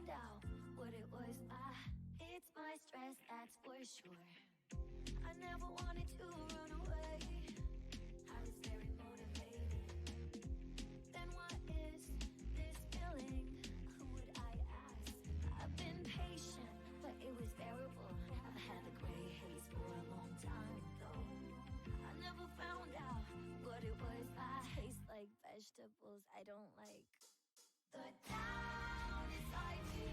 found out what it was. It's my stress, that's for sure. I never wanted to run away. I was very motivated. Then what is this feeling? Who would I ask? I've been patient, but it was bearable. I've had the gray haze for a long time, though. I never found out what it was. I taste like vegetables I don't like. The town is like me,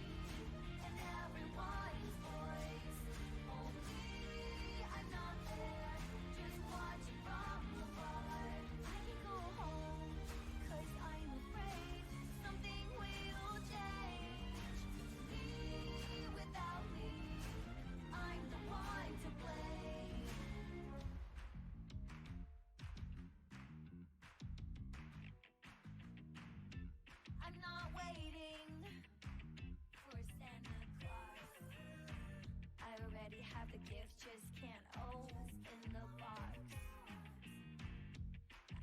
and everyone's voice. Only I'm not there, just watching from afar. I can go home, cause I'm afraid something will change. Me without me, I'm the one to blame. I'm not waiting for Santa Claus. I already have the gift, just can't open the box.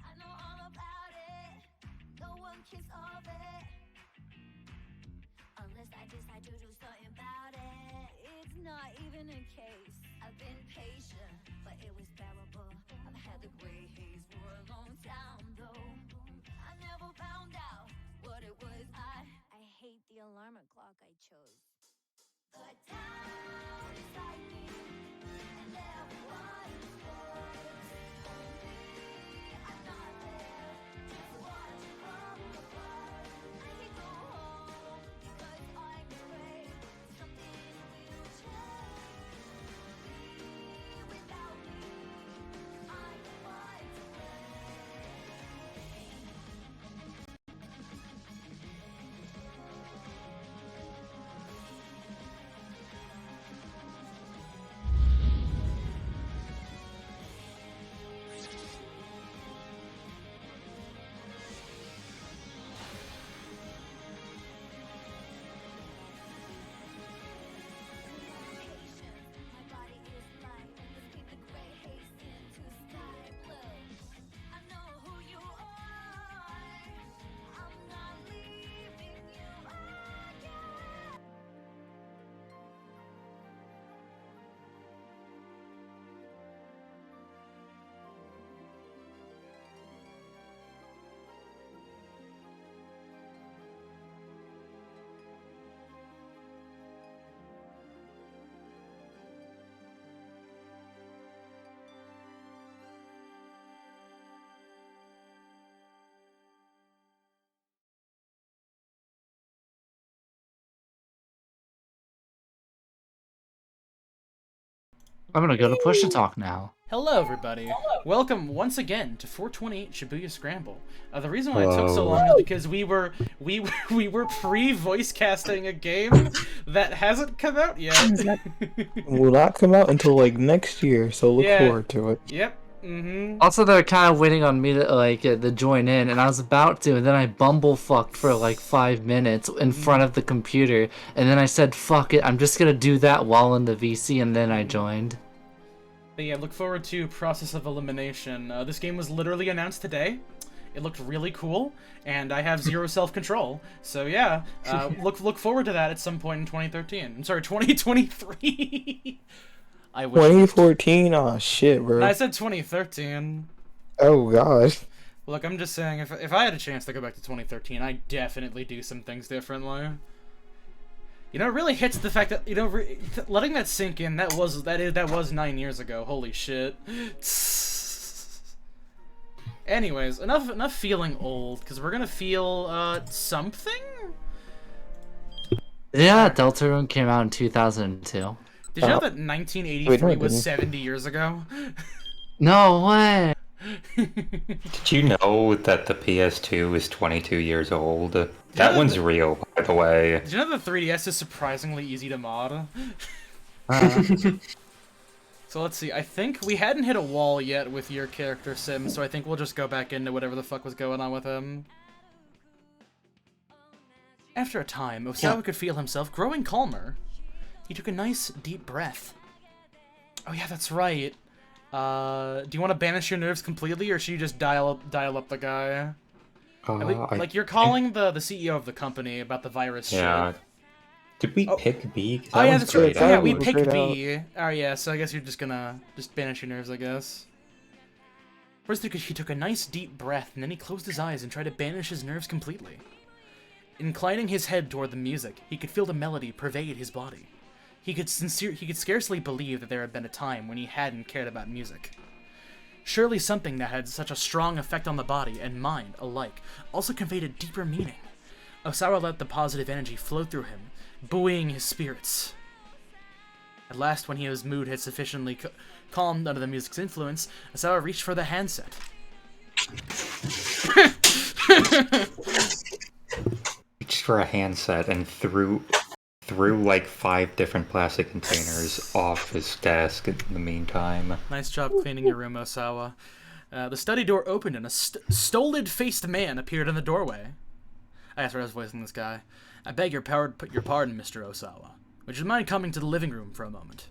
I know all about it, no one can solve it. Unless I decide to do something about it. It's not even a case. I've been patient, but it was bearable. I've had the gray haze for a long time, though. I never found out what it was. I hate the alarm clock I chose. The town is like me, and everyone's voice. Only I'm not there, just watching from afar. I can go home, because I'm afraid something will change. Me without me, I'm the one to blame. My body is light. Let's paint the gray haze into sky blue. I know who you are. I'm not leaving you again. I'm gonna go to push to talk now. Hello, everybody. Welcome once again to 428 Shibuya Scramble. The reason why it took so long is because we were pre-voice casting a game that hasn't come out yet. Will not come out until like next year, so look forward to it. Yep. Mm-hmm. Also, they're kind of waiting on me to to join in, and I was about to, and then I bumblefucked for like 5 minutes in front of the computer, and then I said, "Fuck it, I'm just gonna do that while in the VC," and then I joined. But yeah, look forward to Process of Elimination. This game was literally announced today. It looked really cool, and I have zero self-control. So yeah, look forward to that at some point in 2013. I'm sorry, 2023. I wish. 2014? Oh shit, bro. I said 2013. Oh gosh. Look, I'm just saying, if I had a chance to go back to 2013, I'd definitely do some things differently. You know, it really hits the fact that, you know, letting that sink in, that was 9 years ago. Holy shit. Anyways, enough feeling old, because we're gonna feel, something? Yeah, Deltarune came out in 2002. Did you know that 1983 was 70 years ago? No way! Did you know that the PS2 is 22 years old? That one's real, by the way. Did you know the 3DS is surprisingly easy to mod? So let's see, I think we hadn't hit a wall yet with your character, Sim, so I think we'll just go back into whatever the fuck was going on with him. After a time, Osawa could feel himself growing calmer. He took a nice, deep breath. Oh yeah, that's right. Do you want to banish your nerves completely, or should you just dial up the guy? Like, you're calling the CEO of the company about the virus shit. Did we pick B? 'Cause Oh that yeah, one's that's right. great. That Yeah, one we was picked grayed B. Oh yeah, so I guess you're just gonna banish your nerves, I guess. First, he took a nice deep breath, and then he closed his eyes and tried to banish his nerves completely. Inclining his head toward the music, he could feel the melody pervade his body. He could scarcely believe that there had been a time when he hadn't cared about music. Surely something that had such a strong effect on the body and mind alike also conveyed a deeper meaning. Osawa let the positive energy flow through him, buoying his spirits. At last, when his mood had sufficiently calmed under the music's influence, Osawa reached for the handset. Reached for a handset and threw like 5 different plastic containers off his desk in the meantime. Nice job cleaning your room, Osawa. The study door opened and a stolid-faced man appeared in the doorway. I asked for his voice in this guy. I beg your pardon, Mr. Osawa. Would you mind coming to the living room for a moment?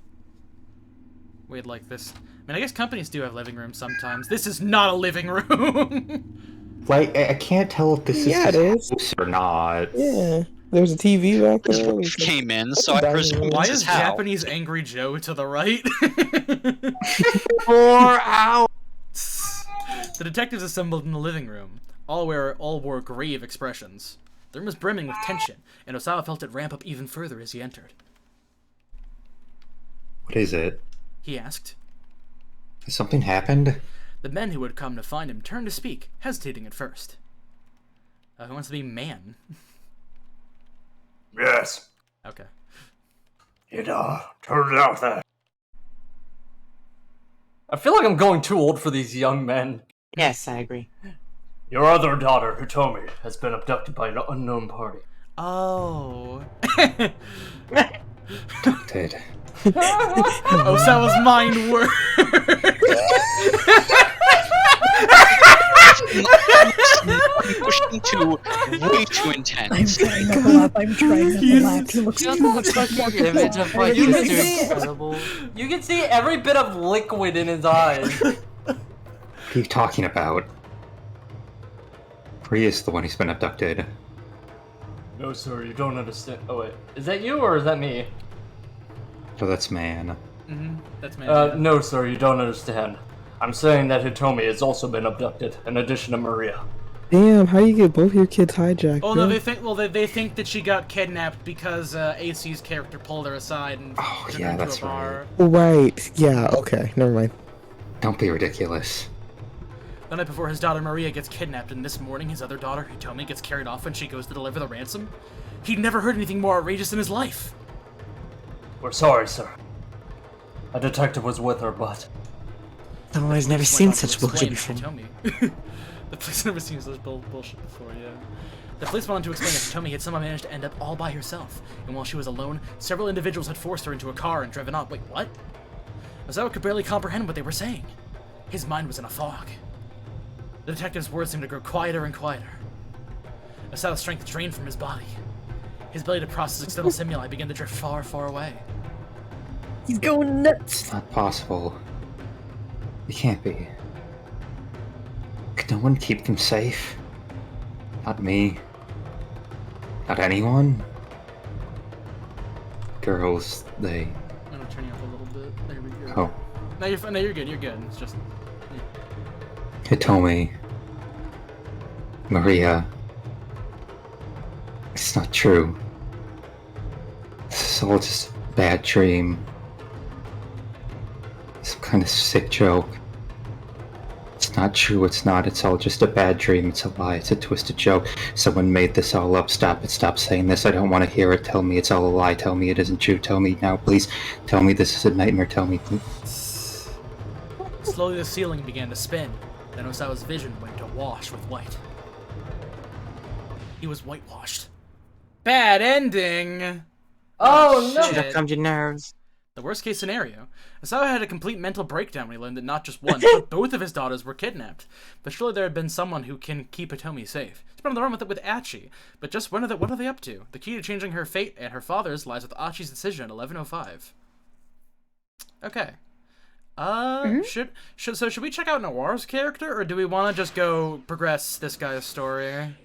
We'd like this. I mean, I guess companies do have living rooms sometimes. This is not a living room! Like, I can't tell if this Yeah, is it his is. house or not. Yeah. There's a TV back His there. wife came in, That's so a I dining presume room. Why it's is his house. Japanese Angry Joe to the right? 4 hours. The detectives assembled in the living room. All wore grave expressions. The room was brimming with tension, and Osawa felt it ramp up even further as he entered. What is it? He asked. Has something happened? The men who had come to find him turned to speak, hesitating at first. Who wants to be man? Yes, Okay. it turned out that I feel like I'm going too old for these young men. Yes, I agree. your other daughter, Hitomi, has been abducted by an unknown party. Oh. Abducted. Osawa's mind worked. Pushing to way too intense. trying not to laugh. I'm trying not to laugh. He looks too much like Fucking image of like You can Mr. see- Incredible. You can see every bit of liquid in his eyes. What are you talking about? Priya's the one who's been abducted. No, sir, you don't understand. Oh, wait. Is that you or is that me? So that's man. That's man. No, sir, you don't understand. I'm saying that Hitomi has also been abducted, in addition to Maria. Damn, how do you get both your kids hijacked? Oh bro? no, they think that she got kidnapped because AC's character pulled her aside and Oh, took yeah, her into that's a bar. Right. Yeah. Okay. Never mind. Don't be ridiculous. The night before, his daughter Maria gets kidnapped, and this morning his other daughter Hitomi gets carried off when she goes to deliver the ransom. He'd never heard anything more outrageous in his life. We're sorry, sir. A detective was with her, but... Oh, I've never Went seen on to such bullshit explain before. Hitomi. The police never seen such bullshit before, yeah. The police went on to explain that Hitomi had somehow managed to end up all by herself, and while she was alone, several individuals had forced her into a car and driven off. Wait, what? Osawa could barely comprehend what they were saying. His mind was in a fog. The detective's words seemed to grow quieter and quieter. Osawa's strength drained from his body. His ability to process external stimuli began to drift far, far away. He's going nuts. It's not possible. It can't be. Could no one keep them safe? Not me. Not anyone? Girls, they... I'm gonna turn you up a little bit. There we go. Oh. No, you're fine. No, you're good. You're good. It's just... Hitomi. Maria. It's not true. This is all just a bad dream. Some kind of sick joke. It's not true, it's not. It's all just a bad dream. It's a lie. It's a twisted joke. Someone made this all up. Stop it. Stop saying this. I don't want to hear it. Tell me it's all a lie. Tell me it isn't true. Tell me now, please. Tell me this is a nightmare. Tell me, please. Slowly the ceiling began to spin. Then Osawa's vision went to wash with white. He was whitewashed. Bad ending! Oh, no! Should have calmed your nerves. The worst case scenario. Osawa had a complete mental breakdown when he learned that not just one, but both of his daughters were kidnapped. But surely there had been someone who can keep Hitomi safe. It's been on the run with Achi. But just what are they up to? The key to changing her fate and her father's lies with Achi's decision at 11:05. Okay. Should we check out Noir's character, or do we want to just go progress this guy's story?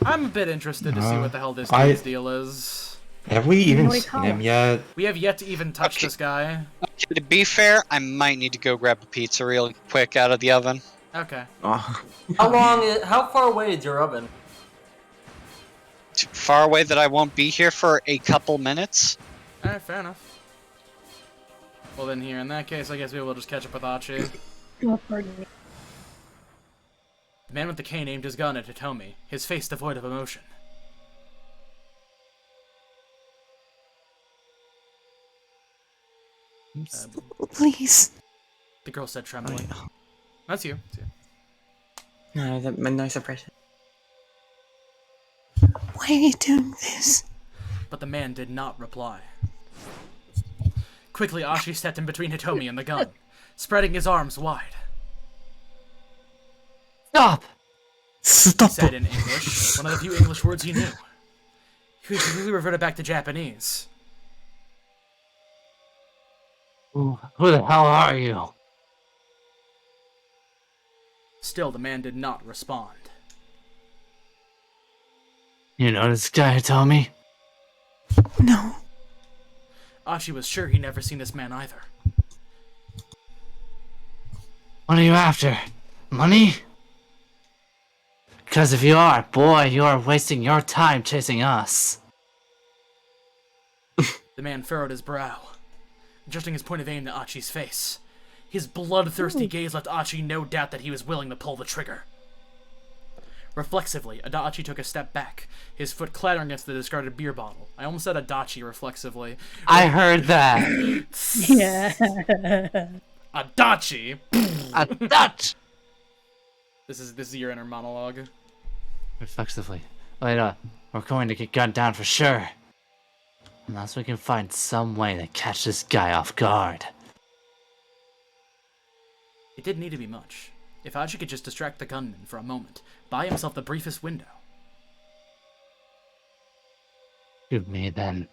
I'm a bit interested to see what the hell this I- dude's deal is. Have we even Nobody seen him called. yet? We have yet to even touch this guy. To be fair, I might need to go grab a pizza real quick out of the oven. Okay. Oh. How far away is your oven? Too far away that I won't be here for a couple minutes. Alright, fair enough. Well then here, in that case, I guess we will just catch up with Achi. Oh, pardon me. The man with the cane aimed his gun at Hitomi, his face devoid of emotion. Please. The girl said, trembling. That's you. That's you. No, no suppression. Why are you doing this? But the man did not reply. Quickly, Ashi stepped in between Hitomi and the gun, spreading his arms wide. Stop! He Stop. said in English, one of the few English words he knew. He quickly reverted back to Japanese. Who the hell are you? Still, the man did not respond. You know this guy, Hitomi? No. Ashi was sure he'd never seen this man either. What are you after? Money? Because if you are, boy, you are wasting your time chasing us. The man furrowed his brow, adjusting his point of aim to Achi's face. His bloodthirsty gaze left Achi no doubt that he was willing to pull the trigger. Reflexively, Adachi took a step back, his foot clattering against the discarded beer bottle. I almost said Adachi reflexively. I heard that. Yeah. Adachi! Adachi! This is your inner monologue. Reflexively. Wait, we're going to get gunned down for sure. Unless we can find some way to catch this guy off guard. It didn't need to be much. If Achi could just distract the gunman for a moment, buy himself the briefest window. Shoot me then.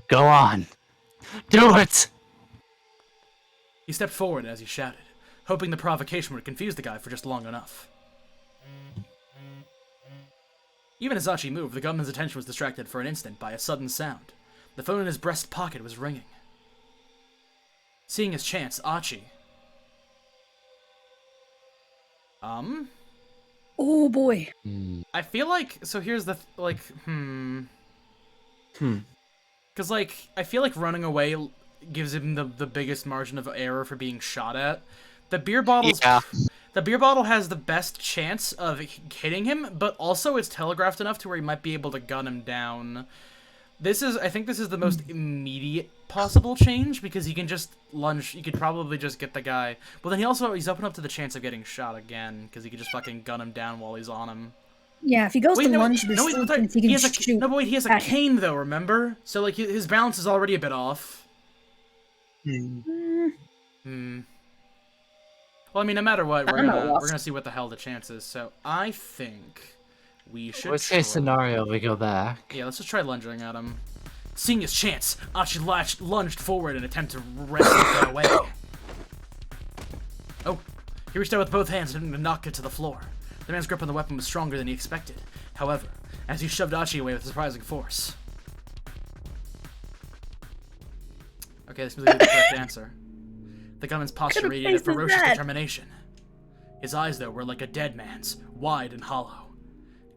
Go on. Do it! He stepped forward as he shouted, hoping the provocation would confuse the guy for just long enough. Even as Achi moved, the gunman's attention was distracted for an instant by a sudden sound. The phone in his breast pocket was ringing. Seeing his chance, Achi... Oh boy. I feel like... So here's the... Because, I feel like running away gives him the biggest margin of error for being shot at. The beer bottle's... Yeah. The beer bottle has the best chance of hitting him, but also it's telegraphed enough to where he might be able to gun him down. I think this is the most immediate possible change, because he can just lunge, he could probably just get the guy. But then he's open up to the chance of getting shot again, because he could just fucking gun him down while he's on him. Yeah, if he goes to lunge, there's no, still wait, a chance he can he has shoot. no, but wait, he has a at him. cane though, remember? So his balance is already a bit off. Well, I mean, no matter what, we're gonna see what the hell the chance is. So I think we should. Worst case scenario, we go back. Yeah, let's just try lunging at him. Seeing his chance, Achi lunged forward in an attempt to wrest the guy away. Oh, he reached out with both hands and knocked it to the floor. The man's grip on the weapon was stronger than he expected. However, as he shoved Achi away with surprising force. Okay, this must be the correct answer. The gunman's posture radiated ferocious determination. His eyes, though, were like a dead man's, wide and hollow.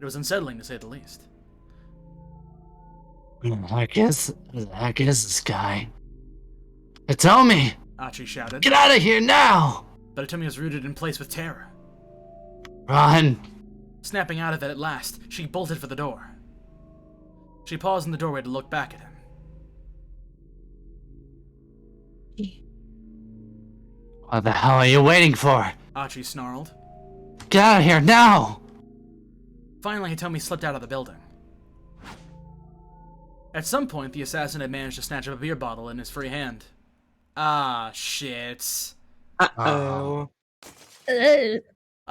It was unsettling, to say the least. Who the heck is this guy? Hitomi! Achi shouted. Get out of here now! But Hitomi was rooted in place with terror. Run! Snapping out of it at last, she bolted for the door. She paused in the doorway to look back at him. What the hell are you waiting for? Achi snarled. Get out of here now! Finally, Hitomi slipped out of the building. At some point, the assassin had managed to snatch up a beer bottle in his free hand. Ah, shit. Uh-oh. I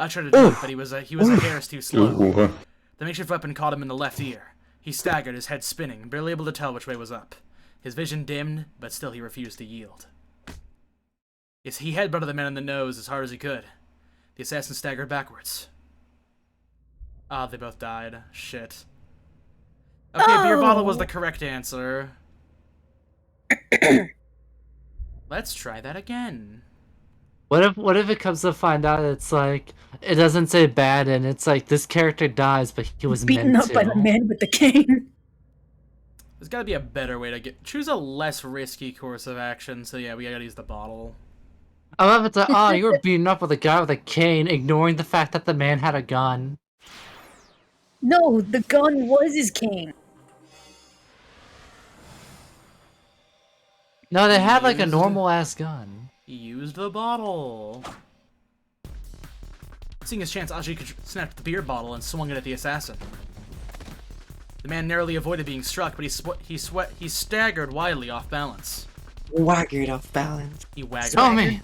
tried to do it, but he was a hair too slow. The makeshift weapon caught him in the left ear. He staggered, his head spinning, barely able to tell which way was up. His vision dimmed, but still he refused to yield. Yes, he headbutted the man in the nose as hard as he could. The assassin staggered backwards. Ah, they both died. Shit. Okay, beer bottle was the correct answer. Let's try that again. What if it comes to find out it's like it doesn't say bad and it's like this character dies but he was Beaten meant up to. by the man with the cane. There's gotta be a better way to choose a less risky course of action, so yeah, we gotta use the bottle. I love it's like, oh, you were beaten up with a guy with a cane, ignoring the fact that the man had a gun. No, the gun was his cane. No, they had like a Used- normal ass gun. He used the bottle. Seeing his chance, Aji snapped the beer bottle and swung it at the assassin. The man narrowly avoided being struck, but he staggered wildly off balance. Waggered off balance. He wagged. Oh me.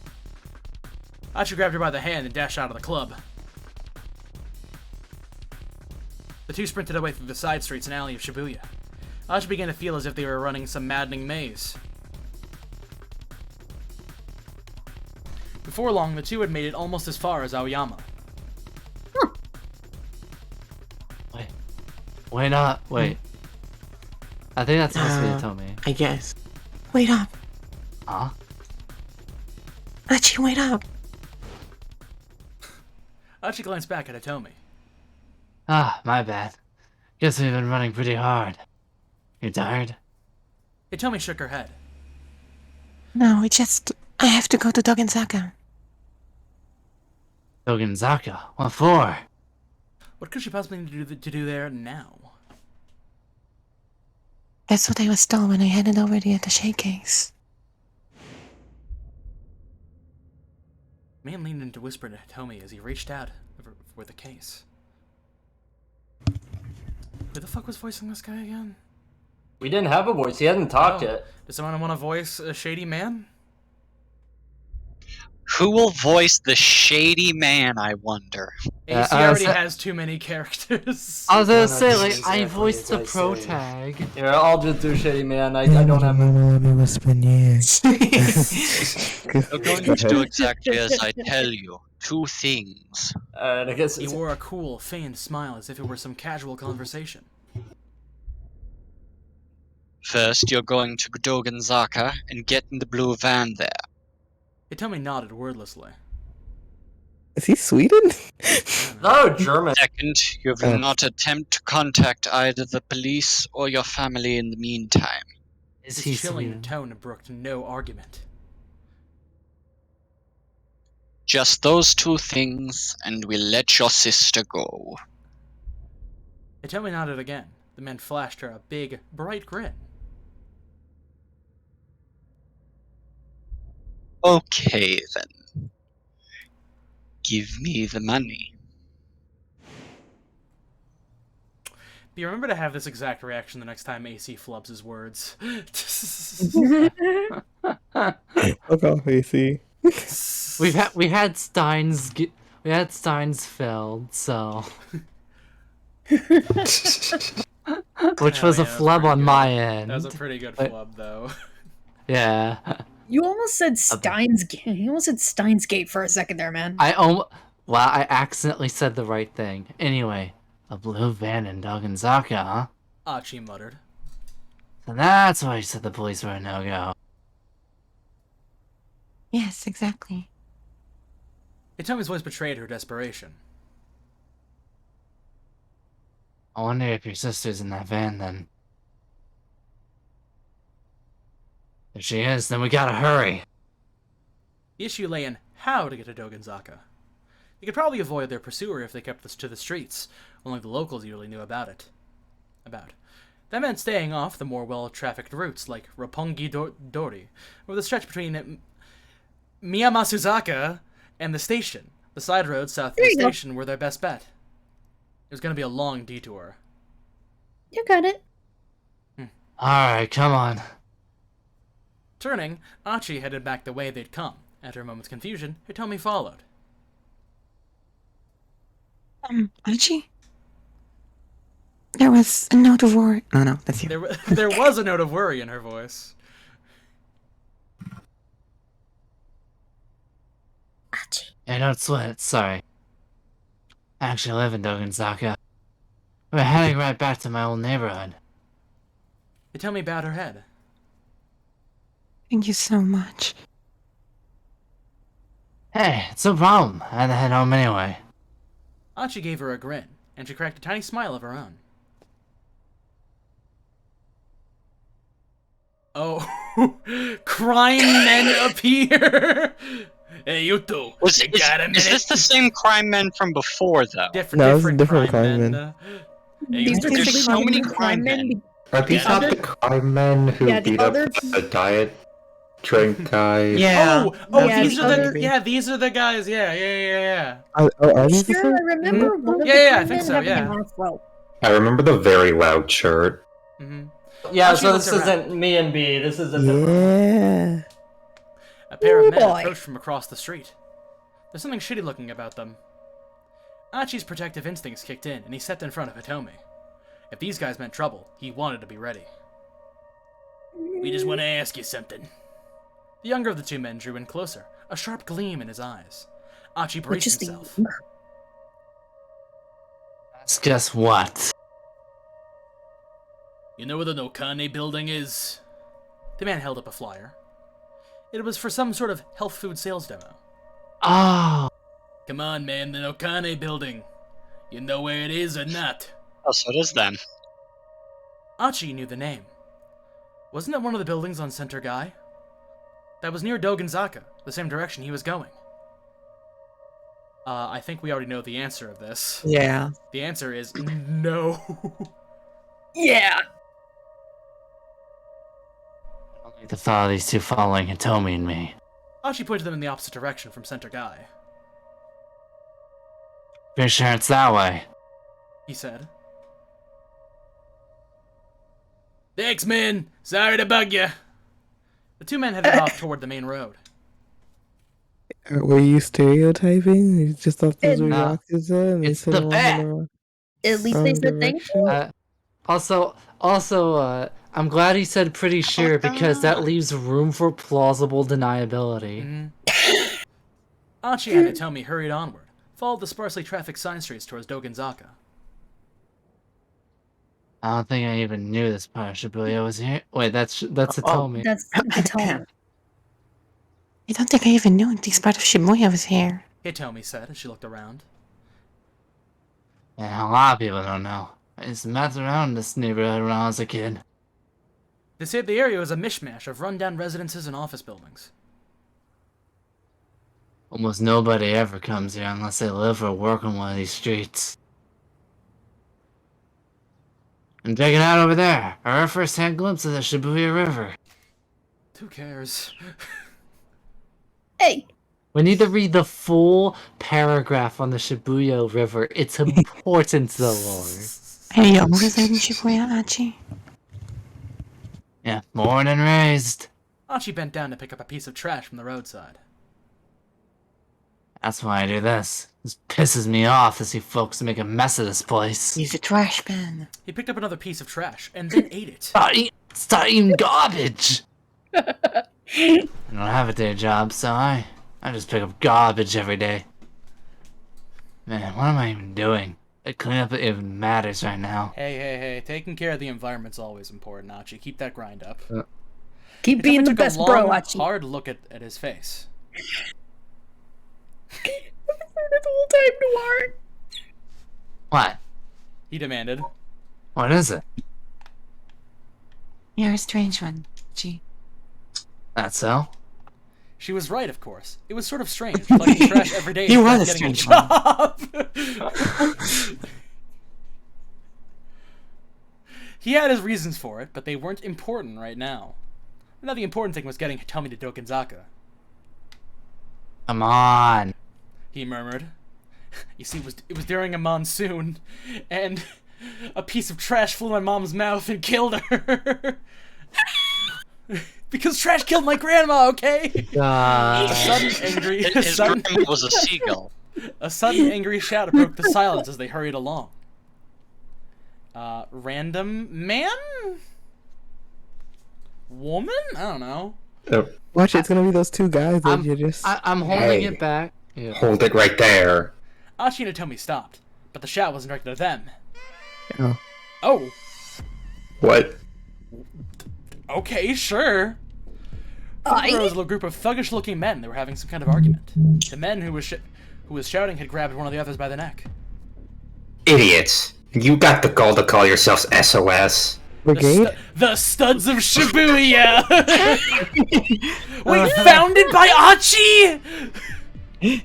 Achi grabbed her by the hand and dashed out of the club. The two sprinted away through the side streets and alley of Shibuya. Achi began to feel as if they were running some maddening maze. Before long, the two had made it almost as far as Aoyama. Wait not. Wait. I think that's supposed to be a Tommy. I guess. Wait up. Huh? Achi, wait up. Achi glanced back at Hitomi. Ah, my bad. Guess we've been running pretty hard. You tired? Hitomi shook her head. No, I have to go to Dogenzaka. Dogenzaka? What for? What could she possibly need to do there now? That's what I was told when I headed over the attaché case. The man leaned in to whisper to Hitomi as he reached out for the case. Who the fuck was voicing this guy again? We didn't have a voice. He hadn't talked yet. Does someone want to voice a shady man? Who will voice the shady man, I wonder? AC already has too many characters. I was gonna say, like, exactly I voiced the as I pro say. tag. Yeah, I'll just do shitty man. I don't have. Let me whisper in your ear. You're going to do exactly as I tell you. Two things. I guess He it's, wore a cool, feigned smile as if it were some casual conversation. First, you're going to Dogenzaka and get in the blue van there. Hitomi nodded wordlessly. Is he Sweden? no German. Second, you will not attempt to contact either the police or your family in the meantime. Is His he chilling Sweden? tone brooked no argument. Just those two things, and we'll let your sister go. Hitomi nodded again. The man flashed her a big, bright grin. Okay, then. Give me the money. Be remember to have this exact reaction the next time AC flubs his words. Fuck off, AC. We had Steins filled, so which was a flub on my end. That was a pretty good flub, though. Yeah. You almost said Steins Gate. You almost said Steins Gate for a second there, man. Well, I accidentally said the right thing. Anyway, a blue van in Dogenzaka, huh? Achi muttered. So that's why you said the police were a no-go. Yes, exactly. Hitomi's voice betrayed her desperation. I wonder if your sister's in that van then. If she is, then we gotta hurry. The issue lay in how to get to Dogenzaka. They could probably avoid their pursuer if they kept this to the streets. Only the locals usually knew about it. That meant staying off the more well-trafficked routes like Roppongi Dori, or the stretch between Miyamasuzaka and the station. The side roads south of the station were their best bet. It was going to be a long detour. You got it. Alright, come on. Turning, Achi headed back the way they'd come. After a moment's confusion, Hitomi followed. Achi? There was a note of worry. Oh no, that's you. There was a note of worry in her voice. Achi. Yeah, don't sweat, sorry. I actually live in Dogenzaka. We're heading right back to my old neighborhood. Hitomi bowed her head. Thank you so much. Hey, it's no problem. I had to head home anyway. Achi gave her a grin, and she cracked a tiny smile of her own. Oh, crime men appear! Hey, you two. Is this the same crime men from before, though? Different crime men. Hey, These you are two. There's so many crime men. Are these not the crime men who Yeah, the beat up other- the diet drink guy? Yeah. Oh, Yeah, these the are the other- these are the guys. Yeah. Are these the Sure, same? I remember one of Yeah, the I crime think men so, having yeah. an afro. I remember the very loud shirt. Mm-hmm. Yeah, Achi so looked this around. isn't me and B. This is a different. Yeah. A pair of Ooh, men boy. approached from across the street. There's something shitty looking about them. Achi's protective instincts kicked in, and he stepped in front of Hitomi. If these guys meant trouble, he wanted to be ready. We just want to ask you something. The younger of the two men drew in closer, a sharp gleam in his eyes. Achi Which braced is the himself. Guess what? You know where the Nokane building is? The man held up a flyer. It was for some sort of health food sales demo. Oh, Come on, man, the Nokane building. You know where it is or not? Oh, so it is them. Achi knew the name. Wasn't that one of the buildings on Center Guy? That was near Dogenzaka, the same direction he was going. I think we already know the answer of this. Yeah. The answer is no. Yeah. I like the thought of these two following Hitomi and me. Achi pointed them in the opposite direction from Center Guy. Pretty sure it's that way. He said. Thanks, man. Sorry to bug you. The two men headed off toward the main road. Were you stereotyping? You just thought those were No. Yakuza? And It's they the said bat. At least they said thank you. Also, I'm glad he said pretty sure because that leaves room for plausible deniability. Achi and Hitomi hurried onward, followed the sparsely trafficked side streets towards Dogenzaka. I don't think I even knew this part of Shibuya was here. Wait, that's Hitomi. That's Hitomi. I don't think I even knew this part of Shibuya was here. Hitomi said as she looked around. Yeah, a lot of people don't know. I used to mess around in this neighborhood when I was a kid. They said the area was a mishmash of run-down residences and office buildings. Almost nobody ever comes here unless they live or work on one of these streets. And check it out over there, our first-hand glimpse of the Shibuya River. Who cares? Hey. We need to read the full paragraph on the Shibuya River. It's important to the lore. Hey, you always lived in Shibuya, Achi? Yeah, born and raised. Achi bent down to pick up a piece of trash from the roadside. That's why I do this. This pisses me off to see folks make a mess of this place. Use a trash bin. He picked up another piece of trash and then ate it. Stop eating garbage! I don't have a day job, so I just pick up garbage every day. Man, what am I even doing? Cleanup even matters right now. Hey, taking care of the environment's always important, Achi. Keep that grind up. Keep being the took best a long, bro, Achi. hard look at his face. The whole time, Noir. What? He demanded. What is it? You're a strange one, Achi. That's so? She was right, of course. It was sort of strange, collecting trash every day. You instead were of the getting strange job. He had his reasons for it, but they weren't important right now. Now the important thing was getting Hitomi to Dogenzaka. Come on. He murmured. You see, it was during a monsoon, and a piece of trash flew in Mom's mouth and killed her. Because trash killed my grandma, okay? A sudden angry... His grandma was a seagull. A sudden angry shout broke the silence as they hurried along. Random man? Woman? I don't know. Watch, it's gonna be those two guys that you just... I'm holding it back. Yeah. Hold it right there. Achi and Hitomi stopped, but the shout wasn't directed at them. Yeah. Oh, What? okay, sure. There was a little group of thuggish-looking men that were having some kind of argument. The man who was shouting had grabbed one of the others by the neck. Idiots! You got the gall to call yourselves SOS. Brigade? The Studs of Shibuya! Wait, founded by Achi?!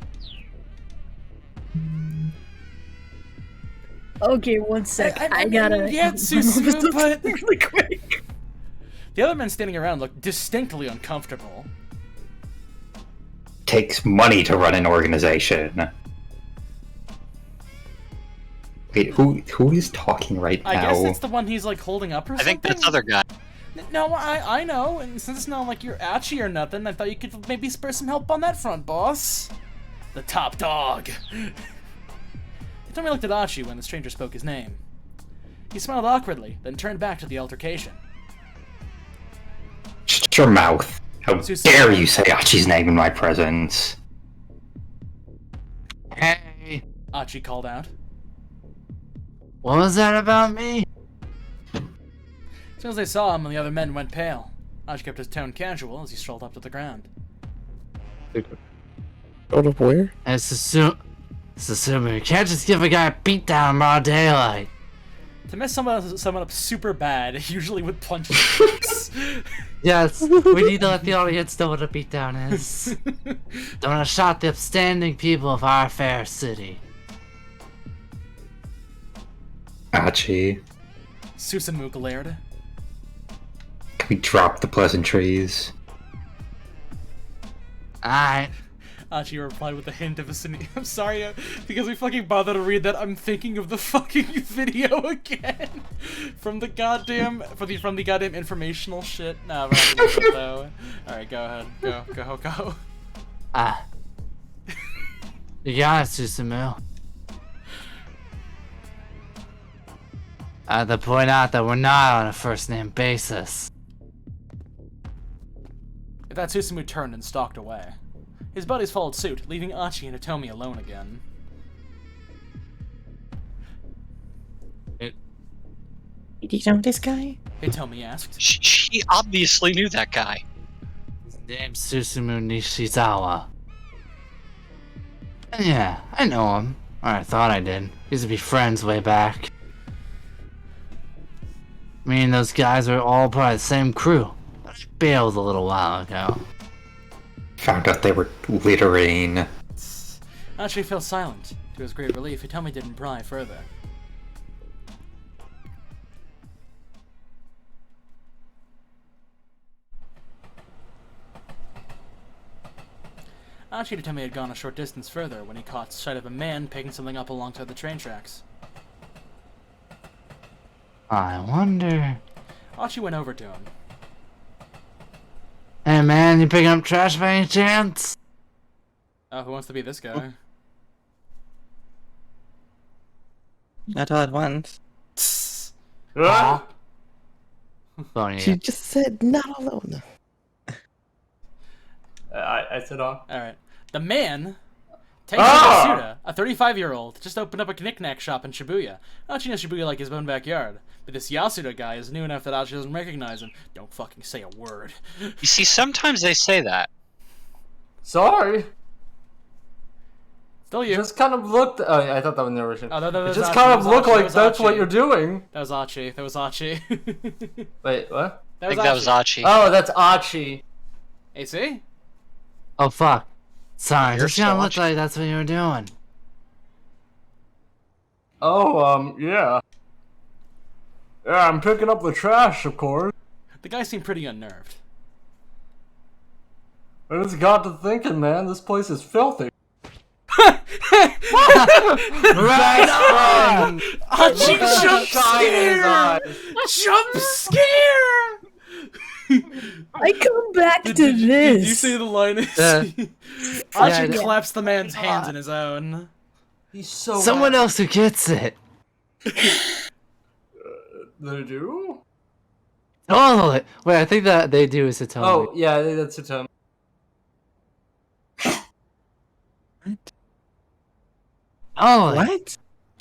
Okay, one sec. I gotta. Yeah, Susumu, but really quick. the other men standing around looked distinctly uncomfortable. Takes money to run an organization. Wait, who is talking right now? I guess it's the one he's like holding up or something? I think that's other guy. No, I know, and since it's not like you're Achi or nothing, I thought you could maybe spare some help on that front, boss. The top dog. He told me looked at Achi when the stranger spoke his name. He smiled awkwardly, then turned back to the altercation. Shut your mouth. How dare you say Achi's name in my presence? Hey, Achi called out. what was that about me? As soon as they saw him, the other men went pale. Achi kept his tone casual as he strolled up to the ground. Out of where? It's assuming you can't just give a guy a beatdown in broad daylight. To mess someone up super bad, usually with punches and kicks. Yes, we need to let the audience know what a beatdown is. Don't want to shock the upstanding people of our fair city. Achi, Susumu glared. can we drop the pleasantries? Alright. Achi replied with a hint of a cynic. I'm sorry, because we fucking bothered to read that. I'm thinking of the fucking video again from the goddamn from the goddamn informational shit. Nah, we're not gonna do it though. All right, go ahead, go. You got it, Susumu. I have to point out that we're not on a first-name basis. If that Susumu turned and stalked away. His buddies followed suit, leaving Achi and Hitomi alone again. Did you know this guy? Hitomi asked. She obviously knew that guy. His name's Susumu Nishizawa. Yeah, I know him. Or I thought I did. We used to be friends way back. Me and those guys were all part of the same crew. I bailed a little while ago. Found out they were littering. Achi fell silent. To his great relief, Hitomi didn't pry further. Achi and Hitomi had gone a short distance further when he caught sight of a man picking something up alongside the train tracks. I wonder... Achi went over to him. Hey man, you picking up trash by any chance? Oh, who wants to be this guy? Not all at once. Funny. She just said not alone. I said on. Alright. The man, Takeshi Yasuda, a 35-year-old, just opened up a knick-knack shop in Shibuya. Achi knows Shibuya like his own backyard. But this Yasuda guy is new enough that Achi doesn't recognize him. Don't fucking say a word. You see, sometimes they say that. Sorry. Still you. Just kind of looked. Oh, yeah, I thought that was narration. Oh, that it was just Achi, kind that of was looked Achi, like that that's was what Achi. you're doing. That was Achi. That was Achi. Wait, what? That I think that was Achi. Oh, that's Achi. AC? Oh fuck. Sorry, You're just gonna so look like that's what you were doing. Oh, yeah. Yeah, I'm picking up the trash, of course. The guy seemed pretty unnerved. I just got to thinking, man, this place is filthy. Right on! Achi jump Shine in his scare! eyes. Jump scare! I come back to Did you this. say the line is... Yeah, Achi yeah. claps the man's hands in his own. He's so Someone happy. else who gets it. They do? Oh, wait, I think that they do is Hitomi. Oh, yeah, that's it. Oh, What?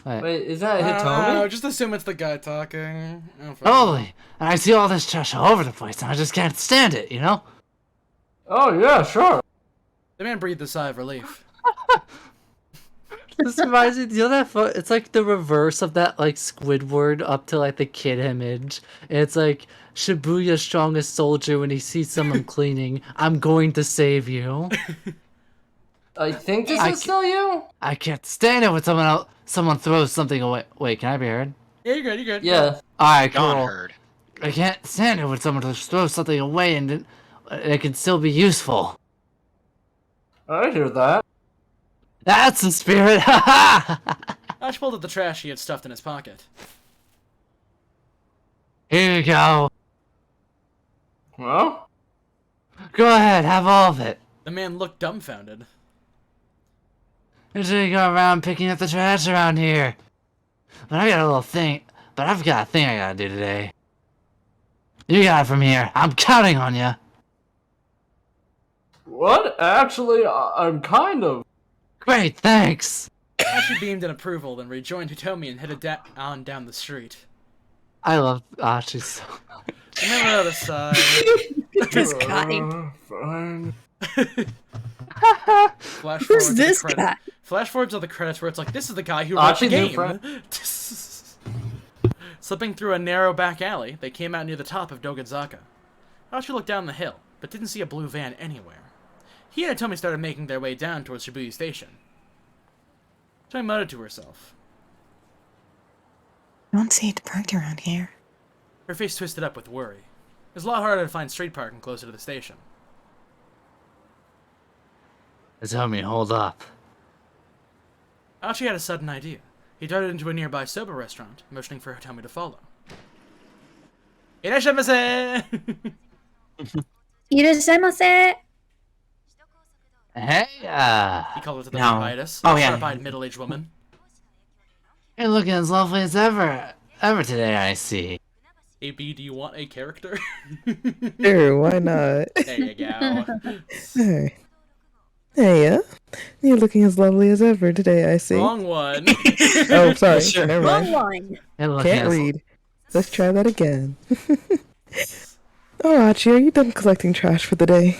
Wait, is that I don't Hitomi? know, just assume it's the guy talking. Totally. And I see all this trash all over the place, and I just can't stand it, you know? Oh, yeah, sure. The man breathed a sigh of relief. This reminds me, you know that it's like the reverse of that, like, Squidward up to, like, the kid image. And it's like, Shibuya's strongest soldier when he sees someone cleaning, I'm going to save you. I think this is still you? I can't stand it when someone throws something away. Wait, can I be heard? Yeah, you're good, you're good. Yeah. Alright, Gone cool. heard. I can't stand it when someone just throws something away and it can still be useful. I hear that. That's the spirit! Ash pulled out the trash he had stuffed in his pocket. Here you go. Well? Go ahead, have all of it. The man looked dumbfounded. Usually go around picking up the trash around here. But I've got a thing I gotta do today. You got it from here. I'm counting on you. What? Actually, I'm kind of... Great, thanks. Ashi beamed in approval, then rejoined Hitomi and headed on down the street. I love Ashi so much. Remember how to sigh. This guy. Fine. Who's this guy? Flash forwards to the credits where it's like, this is the guy who wrote the game. Slipping through a narrow back alley, they came out near the top of Dogenzaka. Ashi looked down the hill, but didn't see a blue van anywhere. He and Hitomi started making their way down towards Shibuya Station. Hitomi muttered to herself. I don't see it parked around here. Her face twisted up with worry. It was a lot harder to find street parking closer to the station. Hitomi, hold up. Ashi had a sudden idea. He darted into a nearby soba restaurant, motioning for Hitomi to follow. Irashaimase! Irashaimase! Hey, He called her to the proprietress, a sharp-eyed middle-aged woman. You're looking as lovely as ever today, I see. AB, do you want a character? Sure, why not? There you go. Hey. Hey, you're looking as lovely as ever today, I see. Wrong one. Oh, sorry. Never mind. Wrong one. Can't read. Let's try that again. Oh, Achi, are you done collecting trash for the day?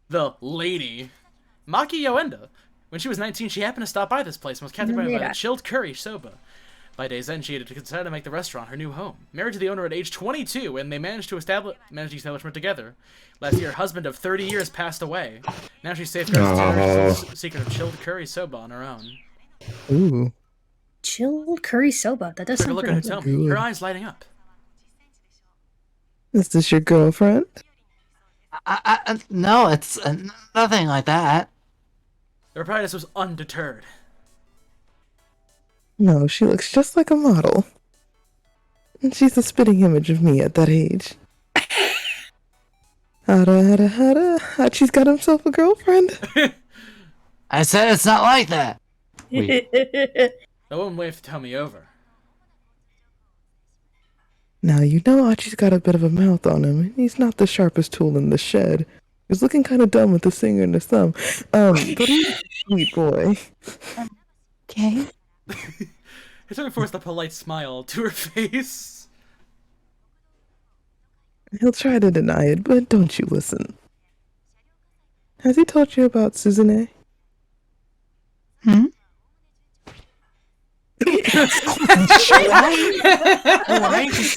The lady. Maki Yoenda. When she was 19, she happened to stop by this place and was captivated by the chilled curry soba. By day's end, she had decided to make the restaurant her new home. Married to the owner at age 22, and they managed the establishment together. Last year, her husband of 30 years passed away. Now she safeguards the secret of chilled curry soba on her own. Ooh. Chilled curry soba. That does Took a sound look pretty at good. Hitomi, her eyes lighting up. Is this your girlfriend? No, it's nothing like that. The proprietress was undeterred. No, she looks just like a model. And she's the spitting image of me at that age. Hachi's got himself a girlfriend. I said it's not like that. The woman waved Hitomi over. Now, you know Achi's got a bit of a mouth on him, and he's not the sharpest tool in the shed. He's looking kind of dumb with the finger in his thumb. But he's a sweet boy. Okay. Hitomi forced a polite smile to her face. He'll try to deny it, but don't you listen. Has he told you about Suzune? Hmm?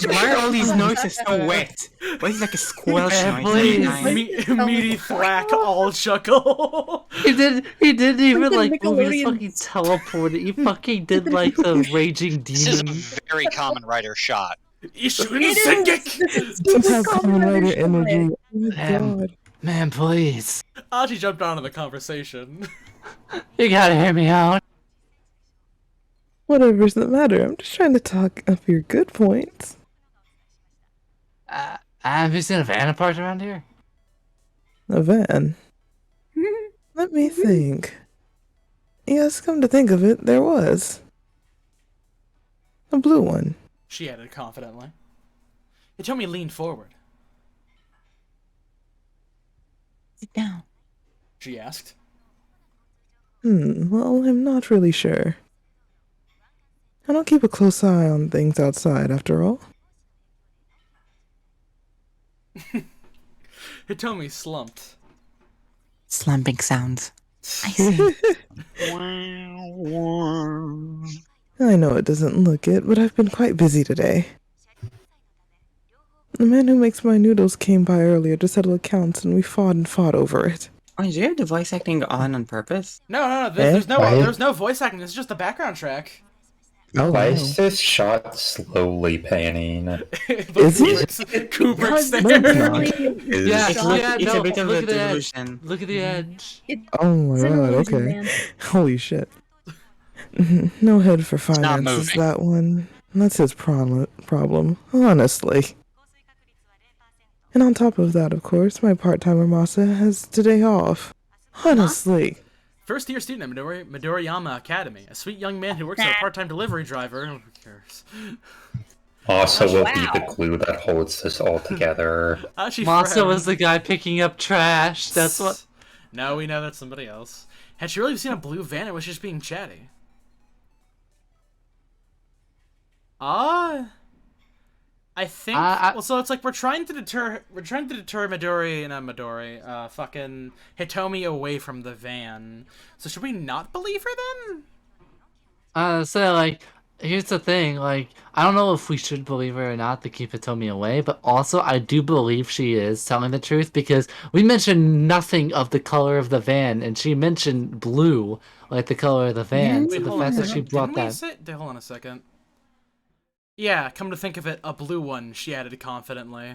Why are all these noises so wet? Why is it like a squelch noise? Meaty thwack all chuckle. He didn't even like move his Nickelodeon. fucking teleported. He fucking did like the raging This is a demon. very common writer shot. Ishun Sengek! Some have Kamen Rider energy. Oh my Damn. god. Man, please. Achi jumped onto the conversation. You gotta hear me out. Whatever's the matter, I'm just trying to talk up your good points. Have you seen a van parked around here? A van? Let me think. Yes, come to think of it, there was. A blue one. She added confidently. Hitomi leaned forward. Sit down. She asked. Well, I'm not really sure. I don't keep a close eye on things outside, after all. Hitomi slumped. Slumping sounds. I see. I know it doesn't look it, but I've been quite busy today. The man who makes my noodles came by earlier to settle accounts, and we fought and fought over it. Oh, did you have the voice acting on purpose? No. There's no voice acting. It's just a background track. Oh, Why wow. is this shot slowly panning? Is it? Kubrick stare. Yeah, It's a bit of a look at the edge. delusion. Look at the edge. Oh my It's an god, illusion, okay. man. Holy shit. No head for not finances, moving. that one. That's his problem, honestly. And on top of that, of course, my part-timer Masa has today off. Honestly. First-year student at Midoriyama Academy. A sweet young man who works as a part-time delivery driver. Who cares? Also will be the glue that holds this all together. Masa was the guy picking up trash. That's what. No, we know that's somebody else. Had she really seen a blue van or was she just being chatty? I think. Well, so it's like we're trying to deter fucking Hitomi away from the van. So should we not believe her then? So like, here's the thing. Like, I don't know if we should believe her or not to keep Hitomi away, but also I do believe she is telling the truth because we mentioned nothing of the color of the van, and she mentioned blue, like the color of the van. Wait, So the hold on fact a that she second. brought Didn't we that. say- hold on a second. Yeah, come to think of it, a blue one, she added confidently.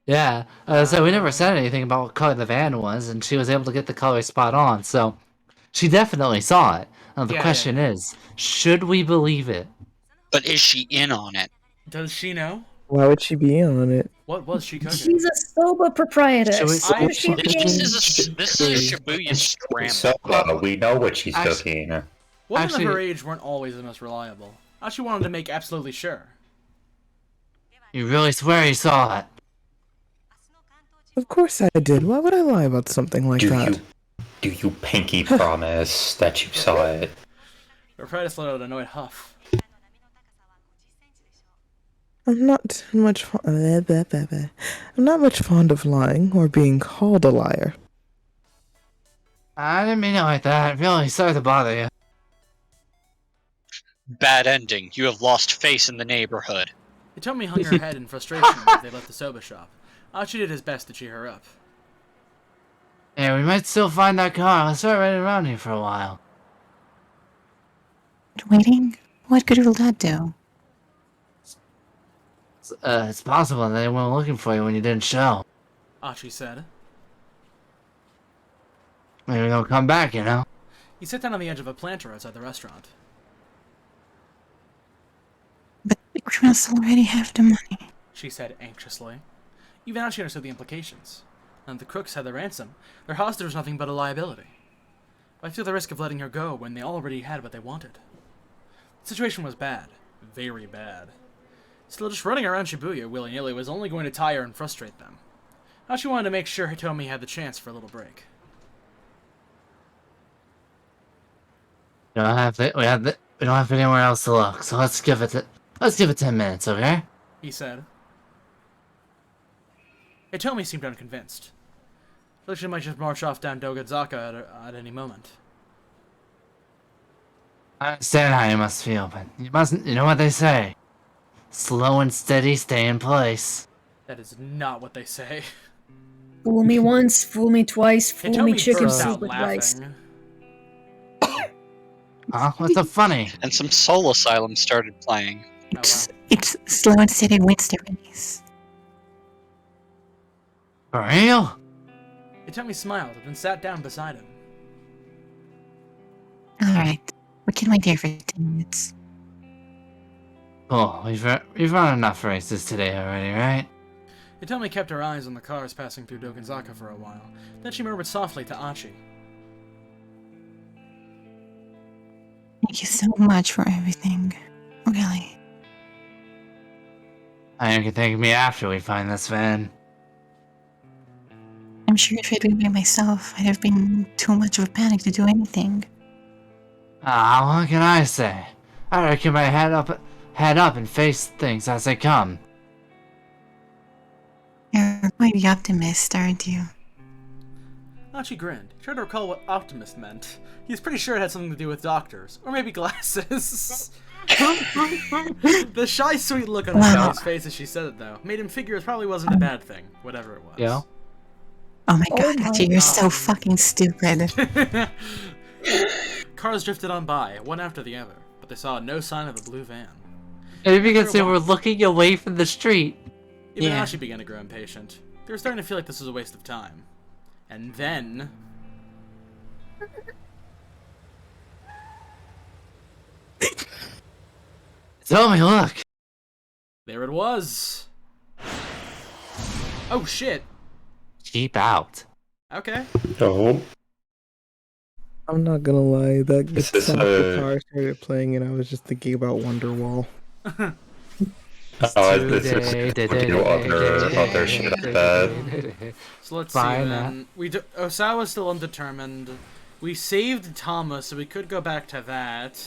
Yeah, so we never said anything about what color the van was, and she was able to get the color spot on, so she definitely saw it. Now the question is, should we believe it? But is she in on it? Does she know? Why would she be in on it? What was she cooking? She's a soba proprietress. This is a Shibuya scramble. So, we know what she's cooking. Women Actually- of her age weren't always the most reliable. I actually wanted to make absolutely sure. You really swear you saw it? Of course I did. Why would I lie about something like that? Do you pinky promise that you saw it? Her pride let out an annoyed huff. I'm not much fond of lying or being called a liar. I didn't mean it like that. Really sorry to bother you. Bad ending. You have lost face in the neighborhood. Hitomi hung her head in frustration as they left the soba shop. Archie did his best to cheer her up. Yeah, we might still find that car. Let's start riding around here for a while. Waiting? What good will that do? It's possible that they weren't looking for you when you didn't show. Archie said. Maybe they'll come back, you know? He sat down on the edge of a planter outside the restaurant. But the criminals already have the money. She said anxiously. Even Archie understood the implications. And the crooks had the ransom. Their hostage was nothing but a liability. Why feel the risk of letting her go when they already had what they wanted? The situation was bad. Very bad. Still, just running around Shibuya willy-nilly was only going to tire and frustrate them. Archie wanted to make sure Hitomi had the chance for a little break. We don't have anywhere else to look, so let's give it 10 minutes, okay? He said. Hitomi seemed unconvinced. Like she might just march off down Dogazaka at any moment. I understand how you must feel, but you know what they say. Slow and steady stay in place. That is not what they say. Fool me once, fool me twice, fool me Hitomi chicken burst soup out with rice. laughing. Huh? What's so funny? And some Soul Asylum started playing. It's slow and steady wins the race. For real? Hitomi smiled and then sat down beside him. Alright, we can wait here for 10 minutes. Cool, we've run enough races today already, right? Hitomi kept her eyes on the cars passing through Doganzaka for a while. Then she murmured softly to Achi. Thank you so much for everything. Really. I you can thank me after we find this van. I'm sure if I'd been by myself, I'd have been too much of a panic to do anything. Ah, what can I say? I keep my head up and face things as they come. You're quite the optimist, aren't you? Archie grinned. He tried to recall what optimist meant. He was pretty sure it had something to do with doctors. Or maybe glasses. The shy, sweet look on Sally's face as she said it, though, made him figure it probably wasn't a bad thing, whatever it was. Yeah. Oh my god, Archie, you're so fucking stupid. Cars drifted on by, one after the other, but they saw no sign of the blue van. Maybe because they were looking away from the street. Even Archie began to grow impatient. They were starting to feel like this was a waste of time. And then... Tell me, look. There it was. Oh shit. Keep out. Okay. Oh. I'm not gonna lie, that This is, guitar started playing and I was just thinking about Wonderwall. Oh, this is other shit like that. So let's see then. Osawa's still undetermined. We saved Tama, so we could go back to that.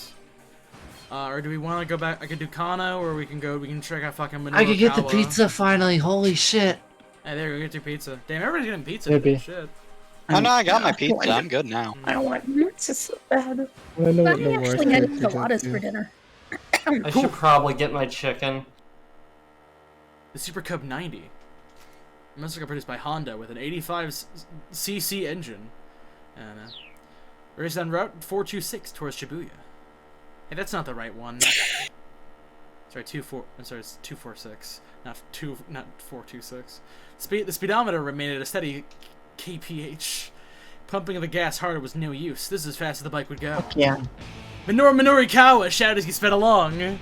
Or do we want to go back? I could do Kano, or we can check out fucking Minoru I could get the Kawa. pizza finally. Holy shit. Hey, there, go get your pizza. Damn, everybody's getting pizza. Maybe. Shit. Oh no, I got my pizza. I'm good now. I don't want pizza so bad. I know what I the actually had enchiladas for dinner. I should probably get my chicken. The Super Cub 90. Must have produced by Honda with an 85cc engine. And raced on Route 426 towards Shibuya. Hey, that's not the right one. Sorry, it's 246, not 426. The speedometer remained at a steady kph. Pumping the gas harder was no use. This is as fast as the bike would go. Yeah. Minoru Kawa shouted as he sped along.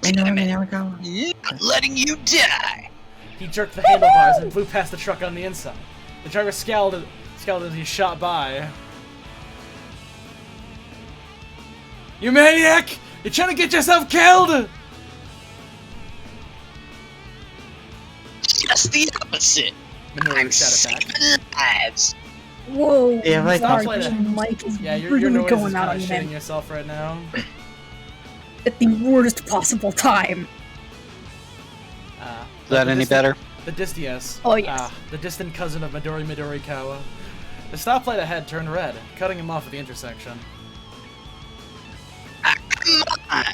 Not letting you die. He jerked the handlebars and flew past the truck on the inside. The driver scowled as he shot by. You maniac! You're trying to get yourself killed! Just the opposite. I'm saving lives. Whoa. Yeah, like sorry, Mike is yeah, your really noise going is out kind on of you, shitting man. yourself right now. At the worst possible time. Is that any better? Yes. Oh, yes. The distant cousin of Midori Kawa. The stoplight ahead turned red, cutting him off at the intersection. Come on.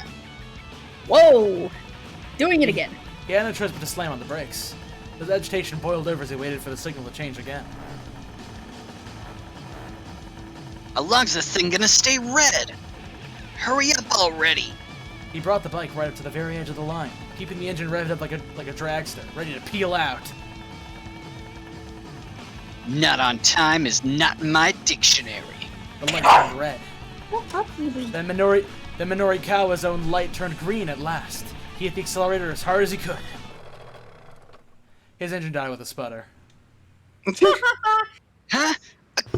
Whoa! Doing it again. He had no choice but to slam on the brakes. His agitation boiled over as he waited for the signal to change again. How long's this thing gonna stay red? Hurry up already! He brought the bike right up to the very edge of the line, keeping the engine revved up like a dragster, ready to peel out. Not on time is not in my dictionary. The light turned red. Then Minori Kawa's own light turned green at last. He hit the accelerator as hard as he could. His engine died with a sputter. Huh?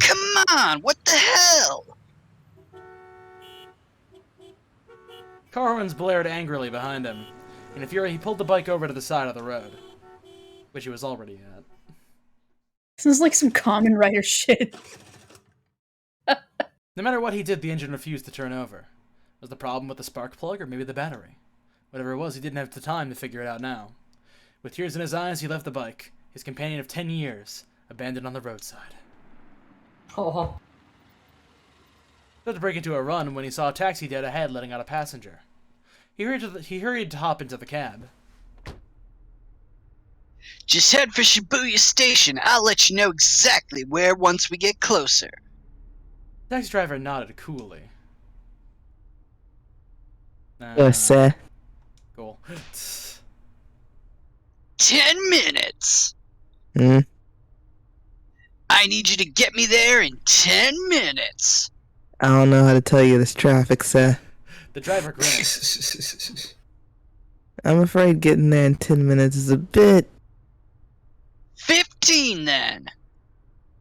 Come on, what the hell? Car horns blared angrily behind him. In a fury, he pulled the bike over to the side of the road, which he was already at. This is like some Common Rider shit. No matter what he did, the engine refused to turn over. Was the problem with the spark plug or maybe the battery? Whatever it was, he didn't have the time to figure it out now. With tears in his eyes, he left the bike, his companion of 10 years, abandoned on the roadside. Oh. About to break into a run when he saw a taxi dead ahead letting out a passenger. He hurried to hop into the cab. Just head for Shibuya Station. I'll let you know exactly where once we get closer. The taxi driver nodded coolly. Yes, sir. Cool. 10 minutes. Hmm? I need you to get me there in 10 minutes. I don't know how to tell you this traffic, sir. The driver grinned. I'm afraid getting there in 10 minutes is a bit... 15 then.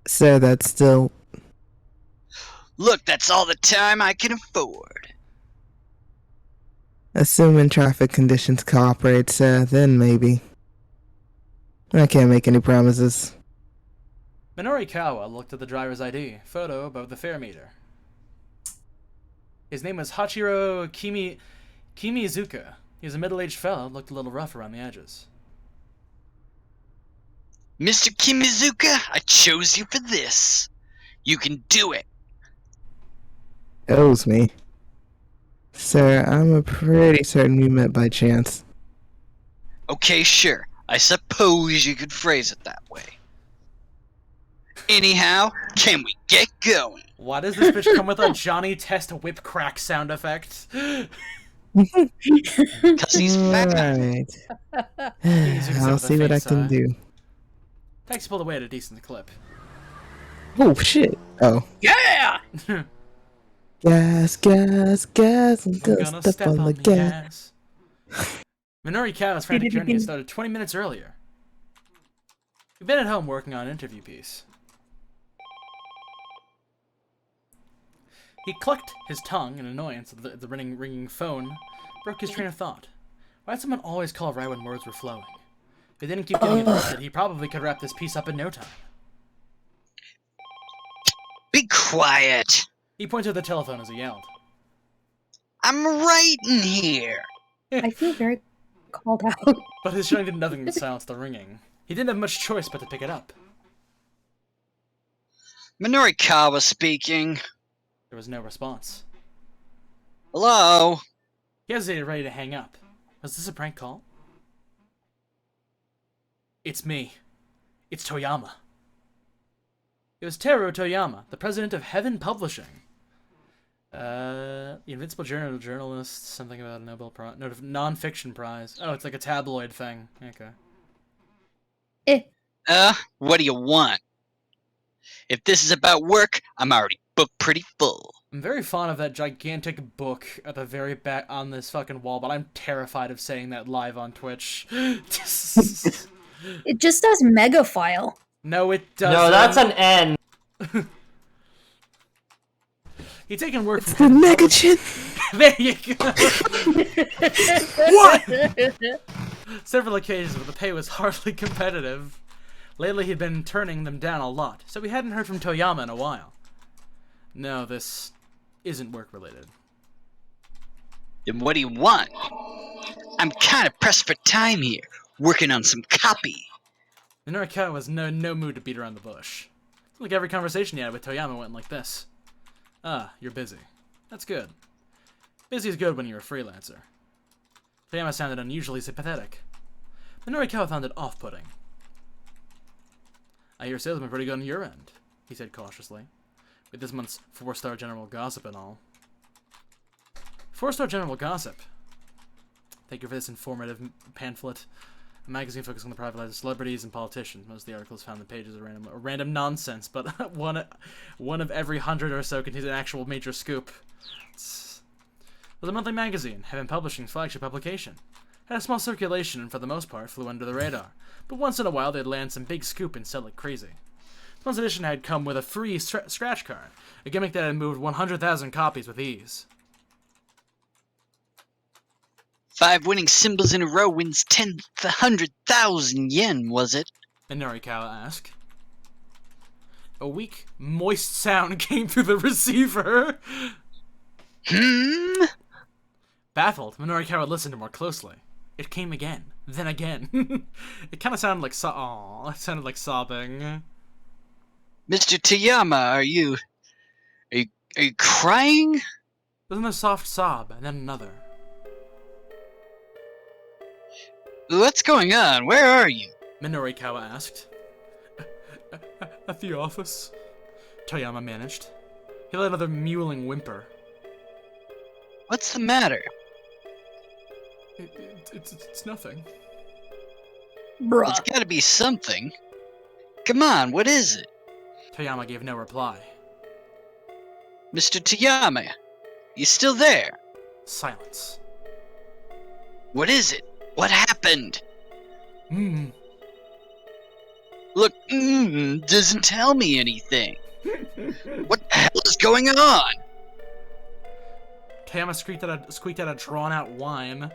Sir, that's still... Look, that's all the time I can afford. Assuming traffic conditions cooperate, sir, then maybe. I can't make any promises. Minori Kawa looked at the driver's ID, photo above the fare meter. His name was Hachiro Kimizuka. He was a middle-aged fellow, looked a little rough around the edges. Mr. Kimizuka, I chose you for this. You can do it. Owes me. Sir, I'm pretty certain we met by chance. Okay, sure. I suppose you could phrase it that way. Anyhow, can we get going? Why does this bitch come with a Johnny Test whip crack sound effect? Because he's fat. Alright. I'll see what I can do. Taxi pulled away at a decent clip. Oh, shit. Oh. Yeah! Gas, gas, gas. I'm gonna step on the gas. Minori Kawa's frantic journey had started 20 minutes earlier. He'd been at home working on an interview piece. He clucked his tongue in annoyance at the ringing phone, broke his train of thought. Why'd someone always call right when words were flowing? If he didn't keep getting interrupted, he probably could wrap this piece up in no time. Be quiet. He pointed to the telephone as he yelled. I'm writing here. I feel very called out. But his shouting did nothing to silence the ringing. He didn't have much choice but to pick it up. Minori Kawa speaking. There was no response. Hello? He hesitated, ready to hang up. Was this a prank call? It's me. It's Toyama. It was Teru Toyama, the president of Heaven Publishing. The Invincible Journalist, something about a Nobel Prize, non-fiction prize. Oh, it's like a tabloid thing. Okay. What do you want? If this is about work, I'm already booked pretty full. I'm very fond of that gigantic book at the very back on this fucking wall, but I'm terrified of saying that live on Twitch. It just says mega file. No, it doesn't. No, that's an N. He'd taken work It's from the mega chin. There you go. What? Several occasions, but the pay was hardly competitive. Lately, he'd been turning them down a lot, so we hadn't heard from Toyama in a while. No, this isn't work-related. Then what do you want? I'm kind of pressed for time here, working on some copy. Minori was no mood to beat around the bush. Like every conversation he had with Toyama went like this. Ah, you're busy. That's good. Busy is good when you're a freelancer. Toyama sounded unusually sympathetic. Minori found it off-putting. I hear sales have been pretty good on your end, he said cautiously. With this month's 4-star general gossip and all. 4-star general gossip. Thank you for this informative pamphlet. A magazine focused on the private lives of celebrities and politicians. Most of the articles found in the pages are random nonsense, but one of every 100 or so contains an actual major scoop. It was a monthly magazine, Heaven Publishing's flagship publication. Had a small circulation and for the most part flew under the radar, but once in a while they'd land some big scoop and sell like crazy. This month's edition had come with a free scratch card, a gimmick that had moved 100,000 copies with ease. 5 winning symbols in a row wins 100,000 yen, was it? Minori asked. A weak, moist sound came through the receiver. Baffled, Minori listened more closely. It came again, then again. It kind of sounded like it sounded like sobbing. Mr. Toyama, are you crying? Then a soft sob, and then another. What's going on? Where are you? Minori asked. At the office, Toyama managed. He let another mewling whimper. What's the matter? It's nothing. Bruh. It's gotta be something. Come on, what is it? Toyama gave no reply. Mr. Toyama, you still there? Silence. What is it? What happened? Hmm. Look, doesn't tell me anything. What the hell is going on? Toyama squeaked out a drawn-out whine.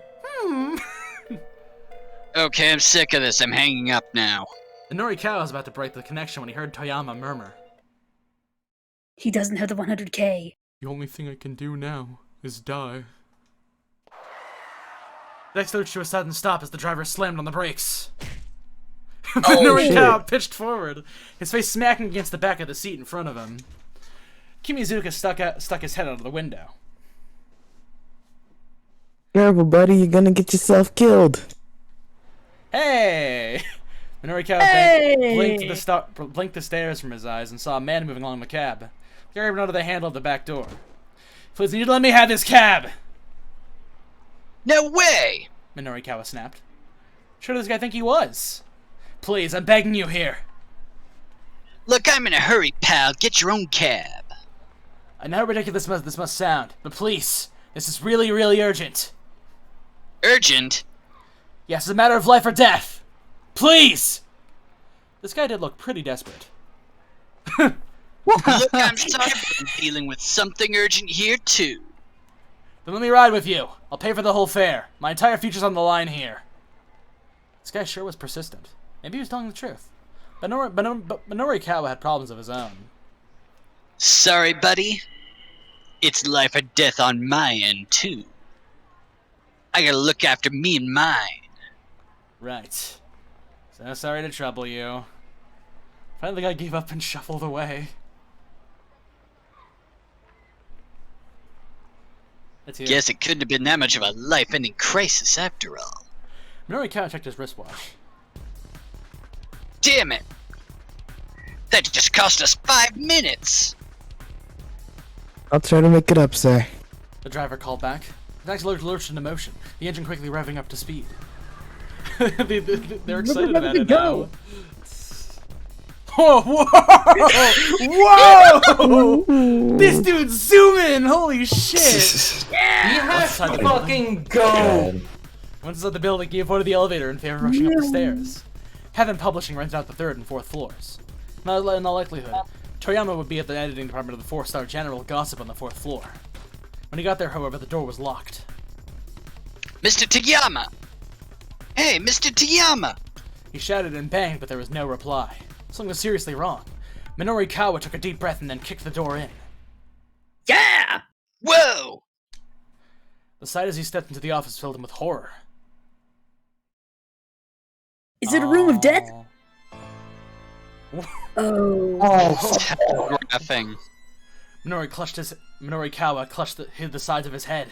Okay, I'm sick of this. I'm hanging up now. Minori was about to break the connection when he heard Toyama murmur. He doesn't have the 100K. The only thing I can do now is die. Next lurched to a sudden stop as the driver slammed on the brakes. Norikawa pitched forward, his face smacking against the back of the seat in front of him. Kimizuka stuck his head out of the window. Careful, buddy, you're gonna get yourself killed. Hey! Norikawa blinked the stairs from his eyes and saw a man moving along the cab. Grabbed onto the handle of the back door. Please, you need to let me have this cab! No way! Norikawa snapped. Sure does this guy think he was? Please, I'm begging you here. Look, I'm in a hurry, pal. Get your own cab. I know how ridiculous this must sound, but please, this is really, really urgent. Urgent? Yes, it's a matter of life or death. Please! This guy did look pretty desperate. Look, I'm sorry, but I'm dealing with something urgent here, too. Then let me ride with you. I'll pay for the whole fare. My entire future's on the line here. This guy sure was persistent. Maybe he was telling the truth. But Norikawa had problems of his own. Sorry, buddy. It's life or death on my end, too. I gotta look after me and mine. Right. So sorry to trouble you. Finally, I gave up and shuffled away. Guess it couldn't have been that much of a life-ending crisis after all. Norikawa checked his wristwatch. Damn it! That just cost us 5 minutes! I'll try to make it up, sir. The driver called back. The taxi lurched into motion, the engine quickly revving up to speed. They're excited about it now. Oh, whoa! Whoa! This dude's zooming! Holy shit! Yeah! You have to fucking go! Once inside the building, he avoided the elevator in favor of rushing up the stairs. Heaven Publishing rented out the 3rd and 4th floors. In all likelihood, Toriyama would be at the editing department of the 4-star General Gossip on the 4th floor. When he got there, however, the door was locked. Mr. Toyama! Hey, Mr. Toyama! He shouted and banged, but there was no reply. Something was seriously wrong. Norikawa took a deep breath and then kicked the door in. Yeah! Whoa! The sight as he stepped into the office filled him with horror. Is it a room of death? Oh, graphing. Norikawa hid the sides of his head.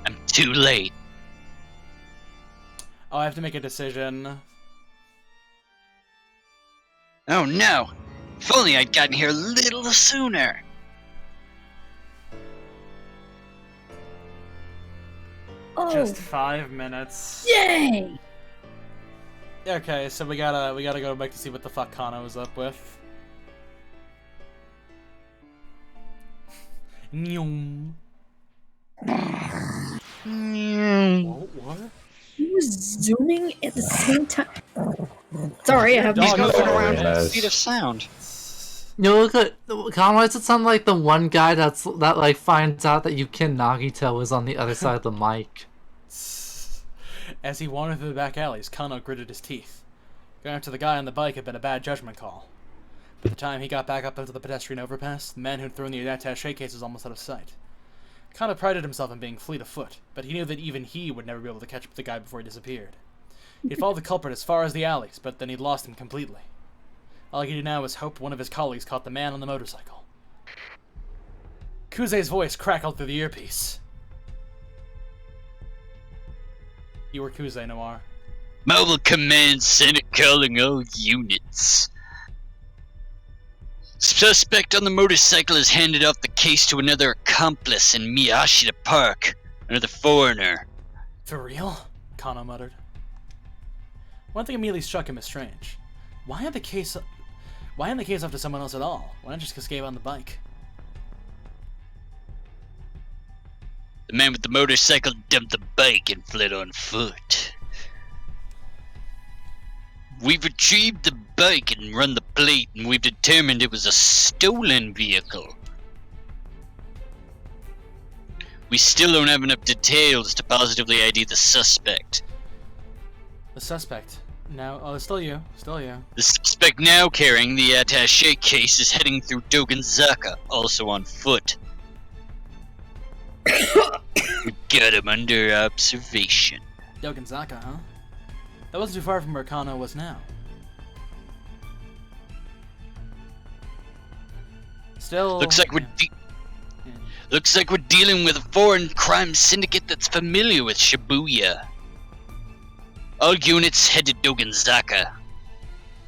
I'm too late. Oh, I have to make a decision. Oh no! If only I'd gotten here a little sooner. Oh. Just 5 minutes. Yay! Okay, so we gotta go back to see what the fuck Kano is up with. Nyum. What? He was zooming at the same time. Sorry, I have He's my going around at the speed of sound. You look at Kano. Does it sound like the one guy that finds out that Yukin Nagito is on the other side of the mic? As he wandered through the back alleys, Kano gritted his teeth. Going after the guy on the bike had been a bad judgment call. By the time he got back up into the pedestrian overpass, the man who'd thrown the attaché case was almost out of sight. Kano prided himself in being fleet of foot, but he knew that even he would never be able to catch up the guy before he disappeared. He'd followed the culprit as far as the alleys, but then he'd lost him completely. All he could do now was hope one of his colleagues caught the man on the motorcycle. Kuze's voice crackled through the earpiece. You were Kuze, Noir. Mobile Command Center calling all units. Suspect on the motorcycle has handed off the case to another accomplice in Miyashita Park. Another foreigner. For real? Kano muttered. One thing immediately struck him as strange. Why hand the case off to someone else at all? Why not just escape on the bike? The man with the motorcycle dumped the bike and fled on foot. We've retrieved the bike and run the plate, and we've determined it was a stolen vehicle. We still don't have enough details to positively ID the suspect. The suspect? No, oh, it's still you. Still you. The suspect now carrying the attaché case is heading through Dogenzaka, also on foot. We got him under observation. Dogonzaka, huh? That wasn't too far from where Kano was now. Still... Looks like we're dealing with a foreign crime syndicate that's familiar with Shibuya. All units head to Dogonzaka.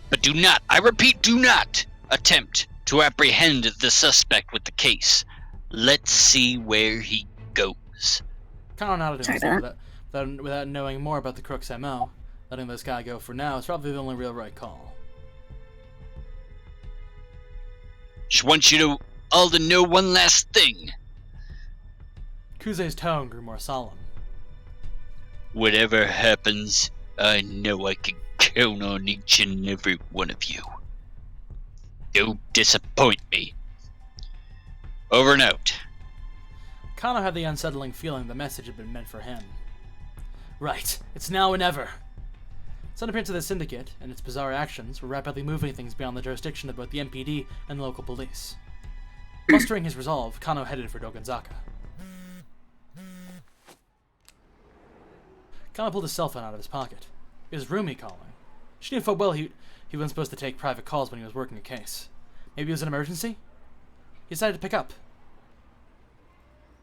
But do not, I repeat, do not attempt to apprehend the suspect with the case. Let's see where he goes. Kano nodded himself without knowing more about the Crook's MO. Letting this guy go for now is probably the only real right call. Just want you all to know one last thing. Kuze's tone grew more solemn. Whatever happens, I know I can count on each and every one of you. Don't disappoint me. Over and out. Kano had the unsettling feeling the message had been meant for him. Right, it's now or never. Sudden appearance of the syndicate and its bizarre actions were rapidly moving things beyond the jurisdiction of both the MPD and local police. Mustering his resolve, Kano headed for Dogonzaka. Kano pulled his cell phone out of his pocket. It was Rumi calling. She knew full well he wasn't supposed to take private calls when he was working a case. Maybe it was an emergency? He decided to pick up.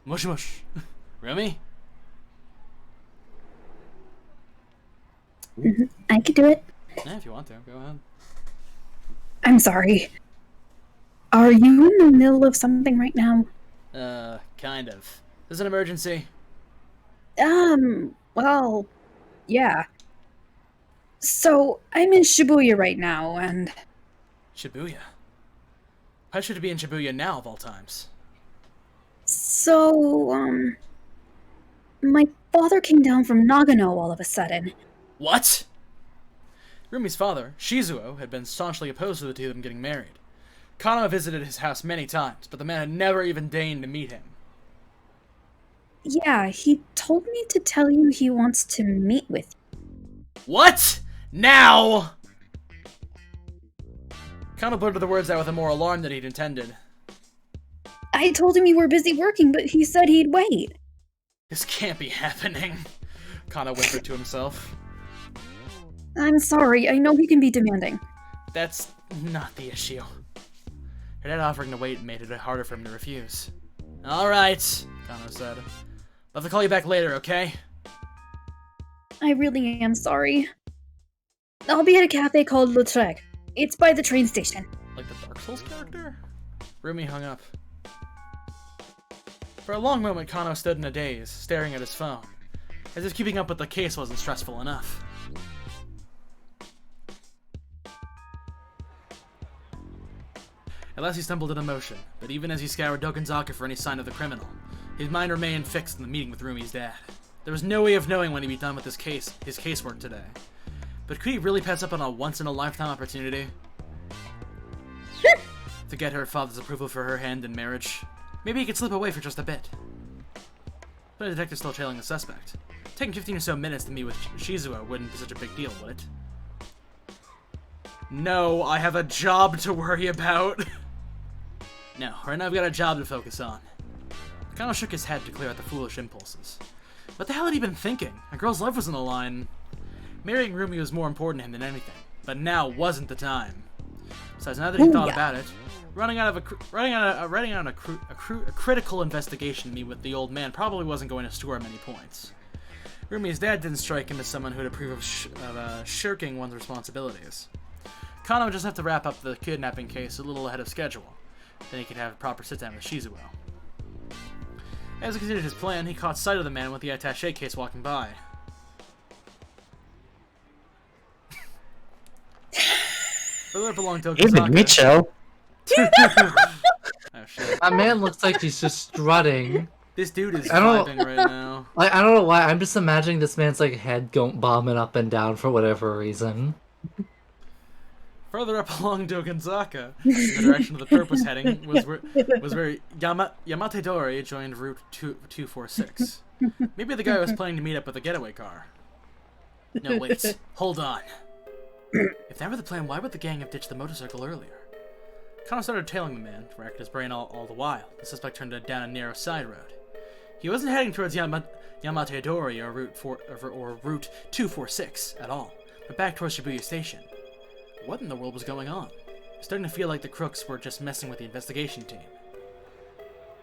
Mush mush. Rumi? I could do it. Yeah, if you want to, go ahead. I'm sorry. Are you in the middle of something right now? Kind of. Is this an emergency? Well, yeah. So, I'm in Shibuya right now, and... Shibuya? Why should it be in Shibuya now, of all times? So, my father came down from Nagano all of a sudden. What? Rumi's father, Shizuo, had been staunchly opposed to the two of them getting married. Kano visited his house many times, but the man had never even deigned to meet him. Yeah, he told me to tell you he wants to meet with you. What? Now? Kano blurted the words out with more alarm than he'd intended. I told him you were busy working, but he said he'd wait. This can't be happening, Kano whispered to himself. I'm sorry, I know he can be demanding. That's not the issue. Her dad offering to wait made it harder for him to refuse. Alright, Kano said. I'll have to call you back later, okay? I really am sorry. I'll be at a cafe called Le Trek. It's by the train station. Like the Dark Souls character? Rumi hung up. For a long moment, Kano stood in a daze, staring at his phone, as if keeping up with the case wasn't stressful enough. At last he stumbled into motion, but even as he scoured Dogonzaka for any sign of the criminal, his mind remained fixed on the meeting with Rumi's dad. There was no way of knowing when he'd be done with his casework today. But could he really pass up on a once-in-a-lifetime opportunity? To get her father's approval for her hand in marriage? Maybe he could slip away for just a bit. But the detective's still trailing the suspect. Taking 15 or so minutes to meet with Shizuo wouldn't be such a big deal, would it? No, I have a job to worry about. No, right now I've got a job to focus on. Kano shook his head to clear out the foolish impulses. What the hell had he been thinking? A girl's life was on the line. Marrying Rumi was more important to him than anything, but now wasn't the time. Besides, now that he thought about it, running on a critical investigation to meet with the old man probably wasn't going to score many points. Rumi's dad didn't strike him as someone who would approve of shirking one's responsibilities. Kano would just have to wrap up the kidnapping case a little ahead of schedule. Then he could have a proper sit-down with Shizuo. As he considered his plan, he caught sight of the man with the attaché case walking by. Further up along David Mitchell. Oh shit! That man looks like he's just strutting. This dude is vibing right now. I don't know why. I'm just imagining this man's like head going bombing up and down for whatever reason. Further up along Dogonzaka, in the direction of the perp was heading, was where Yamate Dori joined Route 246. Maybe the guy was planning to meet up with a getaway car. No, wait. Hold on. If that were the plan, why would the gang have ditched the motorcycle earlier? Kano started tailing the man, racking his brain all the while. The suspect turned down a narrow side road. He wasn't heading towards Yamatedori or Route 246 at all, but back towards Shibuya Station. What in the world was going on? It's starting to feel like the crooks were just messing with the investigation team.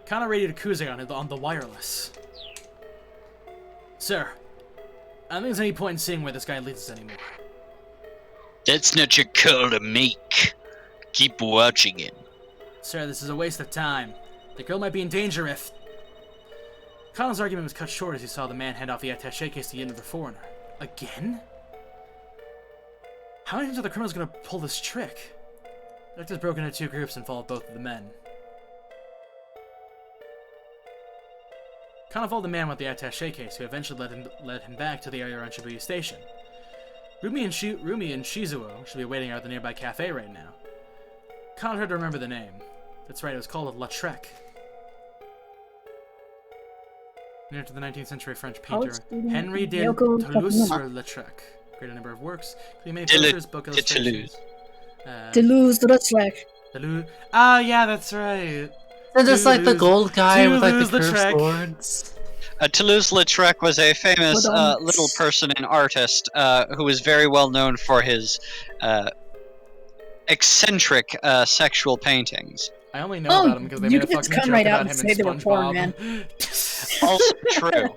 Kana radioed Kuze on the wireless. Sir, I don't think there's any point in seeing where this guy leads us anymore. That's not your call to make. Keep watching him. Sir, this is a waste of time. The girl might be in danger if... Kana's argument was cut short as he saw the man hand off the attaché case to the end of the foreigner. Again? How many times are the criminals going to pull this trick? The detectives broke into two groups and followed both of the men. Kana followed the man with the attaché case, who eventually led him back to the area around Shibuya Station. Rumi and Shizuo should be waiting out at the nearby cafe right now. Kana tried to remember the name. That's right, it was called La Trek. Named after the 19th century French painter Henri de Toulouse-Lautrec. Great a number of works, including many posters, book illustrations. Toulouse-Lautrec. Ah, yeah, that's right. They're just like the gold guy with like the curved swords. Toulouse-Lautrec was a famous little person and artist who was very well known for his eccentric sexual paintings. I only know about him because they made a fucking joke right about out him and in say they were poor, SpongeBob. man. Also true.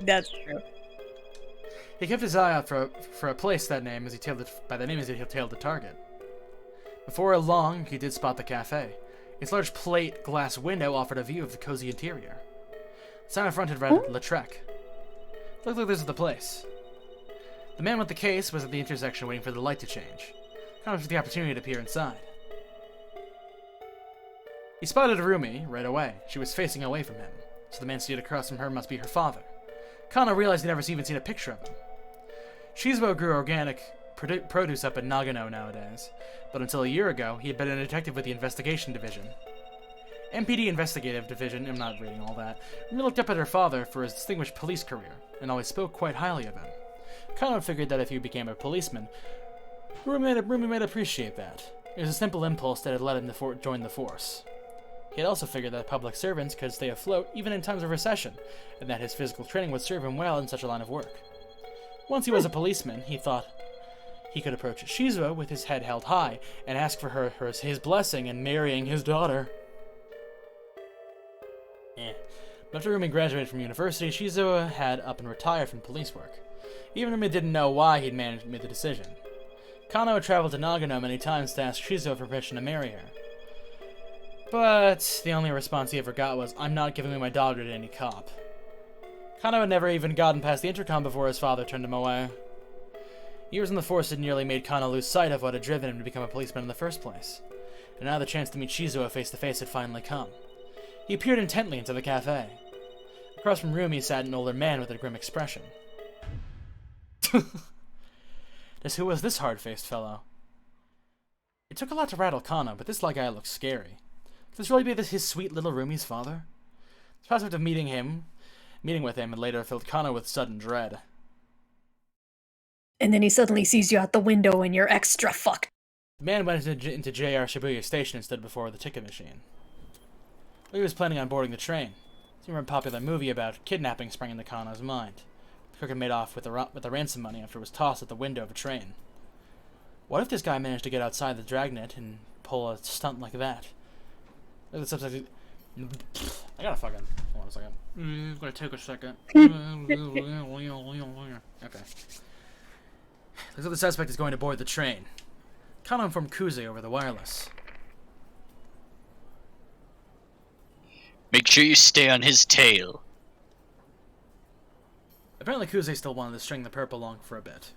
That's true. He kept his eye out for a place by the name as he tailed the target. Before long, he did spot the cafe. Its large plate glass window offered a view of the cozy interior. The sign in front had read Lautrec. Looked like this was the place. The man with the case was at the intersection waiting for the light to change. Kind of took the opportunity to peer inside. He spotted Rumi right away. She was facing away from him, so the man seated across from her must be her father. Kana realized he'd never even seen a picture of him. Shizuo grew organic produce up in Nagano nowadays, but until a year ago, he had been a detective with the Investigation Division. MPD Investigative Division, I'm not reading all that, Rumi looked up at her father for his distinguished police career, and always spoke quite highly of him. Kana figured that if he became a policeman, Rumi might appreciate that. It was a simple impulse that had led him to join the force. He had also figured that public servants could stay afloat even in times of recession, and that his physical training would serve him well in such a line of work. Once he was a policeman, he thought he could approach Shizuo with his head held high and ask for his blessing in marrying his daughter. But after Rumi graduated from university, Shizuo had up and retired from police work. Even Rumi didn't know why he'd made the decision. Kano had traveled to Nagano many times to ask Shizuo for permission to marry her. But the only response he ever got was, "I'm not giving my daughter to any cop." Kano had never even gotten past the intercom before his father turned him away. Years in the force had nearly made Kano lose sight of what had driven him to become a policeman in the first place. And now the chance to meet Shizuo face to face had finally come. He peered intently into the cafe. Across from Rumi sat an older man with a grim expression. Just who was this hard-faced fellow? It took a lot to rattle Kano, but this guy looked scary. Could this really be his sweet little Rumi's father? The prospect of meeting with him, and later filled Kano with sudden dread. And then he suddenly sees you out the window and you're extra fucked. The man went into JR Shibuya Station and stood before the ticket machine. He was planning on boarding the train. He remembered a popular movie about kidnapping sprang into Kano's mind. The crook had made off with the ransom money after it was tossed at the window of a train. What if this guy managed to get outside the dragnet and pull a stunt like that? Look at the subject. I gotta fucking... Hold on a second. It's gonna take a second. Okay. Looks like the suspect is going to board the train. Kano informed Kuze over the wireless. Make sure you stay on his tail. Apparently Kuze still wanted to string the perp along for a bit.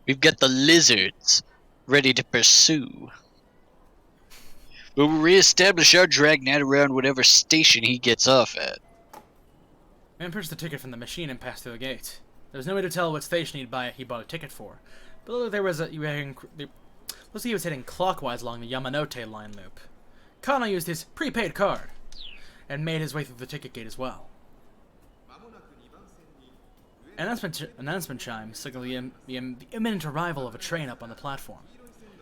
We've got the lizards ready to pursue. We'll re-establish our dragnet around whatever station he gets off at. Man purchased the ticket from the machine and passed through the gate. There was no way to tell what station he bought a ticket for. But there was let's see, he was heading clockwise along the Yamanote line loop. Kano used his prepaid card and made his way through the ticket gate as well. Announcement chime signaled the imminent arrival of a train up on the platform.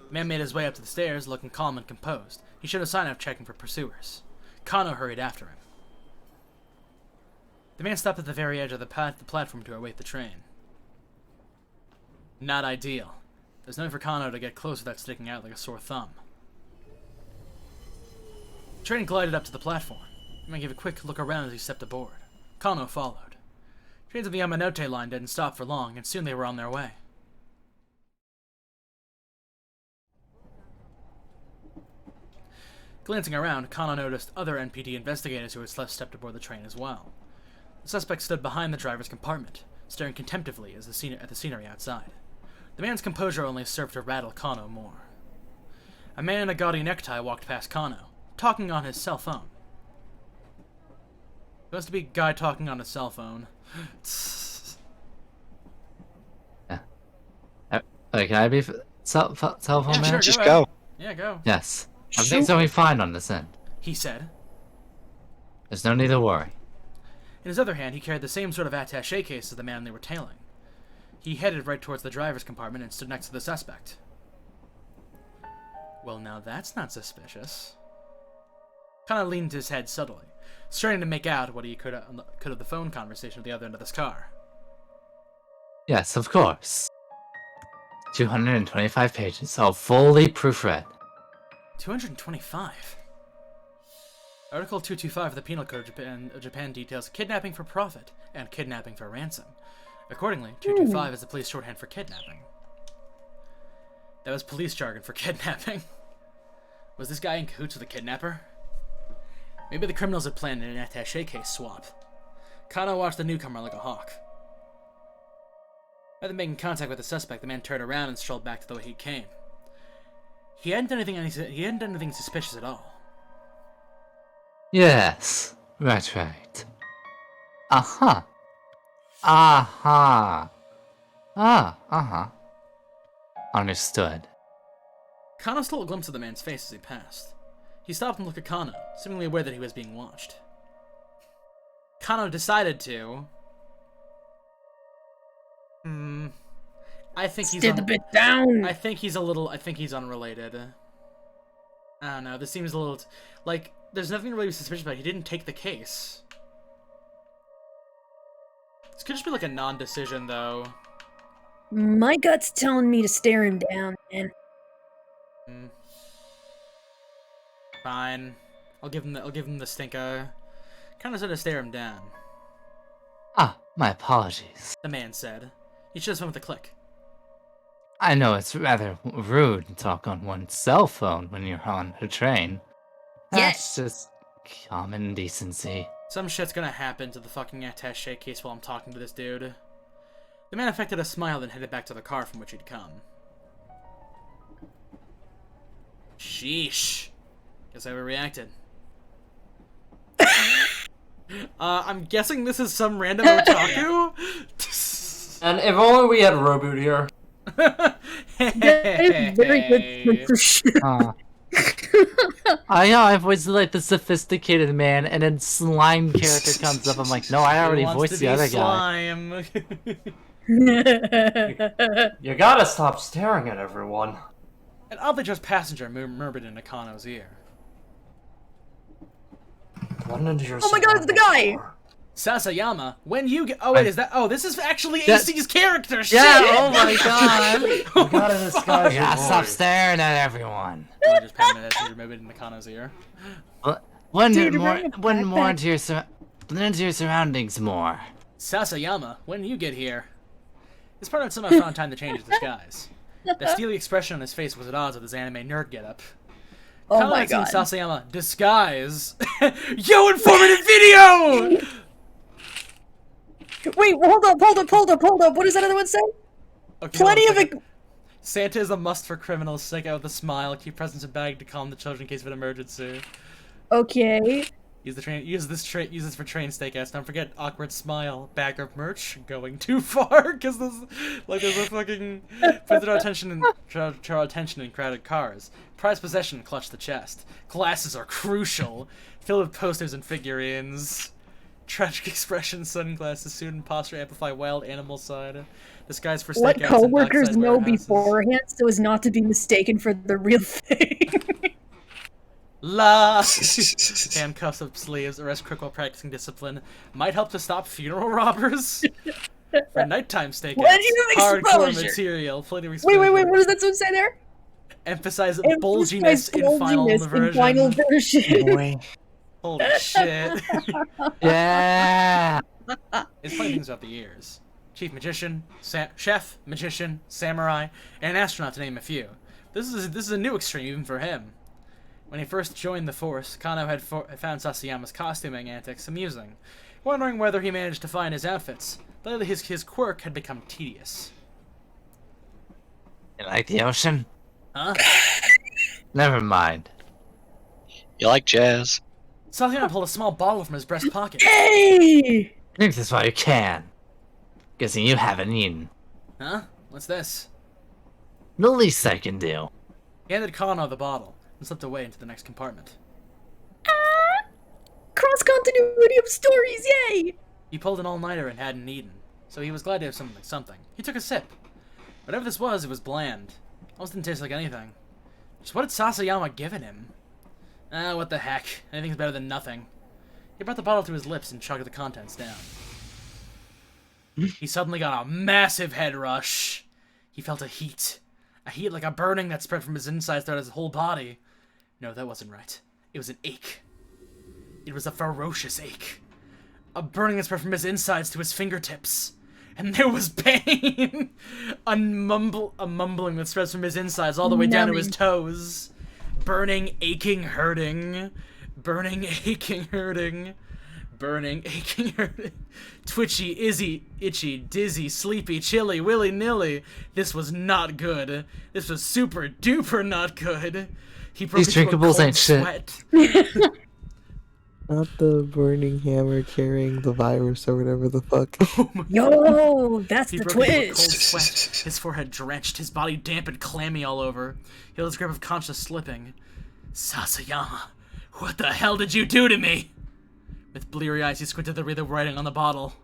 The man made his way up to the stairs, looking calm and composed. He showed a sign of checking for pursuers. Kano hurried after him. The man stopped at the very edge of the platform to await the train. Not ideal. There's no way for Kano to get close without sticking out like a sore thumb. The train glided up to the platform. The man gave a quick look around as he stepped aboard. Kano followed. Trains of the Yamanote line didn't stop for long, and soon they were on their way. Glancing around, Kano noticed other NPD investigators who had stepped aboard the train as well. The suspect stood behind the driver's compartment, staring contemplatively at the scenery outside. The man's composure only served to rattle Kano more. A man in a gaudy necktie walked past Kano, talking on his cell phone. Supposed to be a guy talking on his cell phone. Can I be cell phone man? Sure, Just go. Yeah, go. Yes. Everything's gonna be fine on this end. He said. There's no need to worry. In his other hand, he carried the same sort of attaché case as the man they were tailing. He headed right towards the driver's compartment and stood next to the suspect. Well, now that's not suspicious. Kind of leaned his head subtly, starting to make out what he could of the phone conversation at the other end of this car. Yes, of course. 225 pages, all fully proofread. 225? Article 225 of the Penal Code of Japan details kidnapping for profit and kidnapping for ransom. Accordingly, 225 is the police shorthand for kidnapping. That was police jargon for kidnapping. Was this guy in cahoots with the kidnapper? Maybe the criminals had planned an attaché case swap. Kano watched the newcomer like a hawk. Rather than making contact with the suspect, the man turned around and strolled back to the way he came. He hadn't done anything suspicious at all. Yes, right. Aha. Aha. Uh-huh. Understood. Kano stole a glimpse of the man's face as he passed. He stopped and looked at Kano, seemingly aware that he was being watched. Kano decided to... I think he's Stand a bit down. I think he's unrelated. I don't know, this seems a little... Like, there's nothing really suspicious about it. He didn't take the case. This could just be like a non-decision, though. My gut's telling me to stare him down, man. Fine. I'll give him the stinker. Kind of said to stare him down. Ah, my apologies. The man said. He should have went with a click. I know it's rather rude to talk on one's cell phone when you're on a train. Yes. That's just common decency. Some shit's gonna happen to the fucking attaché case while I'm talking to this dude. The man affected a smile, then headed back to the car from which he'd come. Sheesh. Guess I overreacted. I'm guessing this is some random otaku? And if only we had Roboot here. Very good censorship. I voiced like the sophisticated man, and then slime character comes up. I'm like, no, I already voiced the other slime. guy. You gotta stop staring at everyone. An oddly dressed passenger murmured in Nakano's ear. Oh my god, it's the guy! Sasayama, when you get... Oh, wait, is that... Oh, this is actually AC's character! Shit! Yeah, oh my god! You gotta disguise your voice. Stop staring at everyone. I just patted my head maybe in Nakano's ear. One more into your surroundings more. Sasayama, when you get here... This part somehow found time to change his disguise. The steely expression on his face was at odds with his anime nerd getup. Oh my god. Sasayama, disguise. Yo, informative video! Wait, hold up. What does that other one say? Okay, Plenty of it. Santa is a must for criminals. Stick out with a smile. Keep presents in bag to calm the children in case of an emergency. Okay. Use this for train stakeouts. Don't forget awkward smile. Bag of merch going too far because there's a fucking put our attention in crowded cars. Prized possession, clutch the chest. Glasses are crucial. Filled with posters and figurines. Tragic expression, sunglasses, suit and posture amplify wild animal side. Disguise for stakeouts. What coworkers and know warehouses. beforehand so as not to be mistaken for the real thing. La! Handcuffs up sleeves, arrest crook while practicing discipline. Might help to stop funeral robbers. For nighttime stakeouts. What? You have Hardcore exposure. material. Plenty of exposure. Wait, what does that song say there? Emphasize Emphasize bulginess in final bulginess version. in final version. Boy. Holy shit. Yeah. It's plenty of things about the ears. Chief magician, chef, magician, samurai, and an astronaut to name a few. This is a new extreme even for him. When he first joined the force, Kano had found Sasayama's costuming antics amusing, wondering whether he managed to find his outfits. Lately, his quirk had become tedious. You like the ocean? Huh? Never mind. You like jazz? Sasayama pulled a small bottle from his breast pocket. Hey! Drink this while you can. Guessing you haven't eaten. Huh? What's this? The least I can do. He handed Kano the bottle and slipped away into the next compartment. Cross-continuity of stories, yay! He pulled an all-nighter and hadn't eaten, so he was glad to have something. He took a sip. Whatever this was, it was bland. Almost didn't taste like anything. Just what had Sasayama given him? What the heck. Anything's better than nothing. He brought the bottle to his lips and chugged the contents down. He suddenly got a massive head rush. He felt a heat. A heat like a burning that spread from his insides throughout his whole body. No, that wasn't right. It was an ache. It was a ferocious ache. A burning that spread from his insides to his fingertips. And there was pain! a mumbling that spreads from his insides all the way down to his toes. Burning, aching, hurting. Burning, aching, hurting. Burning, aching, hurting. Twitchy, itchy, dizzy, sleepy, chilly, willy-nilly. This was not good. This was super duper not good. He broke These into a drinkables cold ain't shit. sweat. Not the burning hammer carrying the virus or whatever the fuck. Yo, that's He the broke into a cold twist. sweat, his forehead drenched, his body damp and clammy all over. He felt his grip of conscience slipping. Sasayama, what the hell did you do to me? With bleary eyes, he squinted to read the writing on the bottle.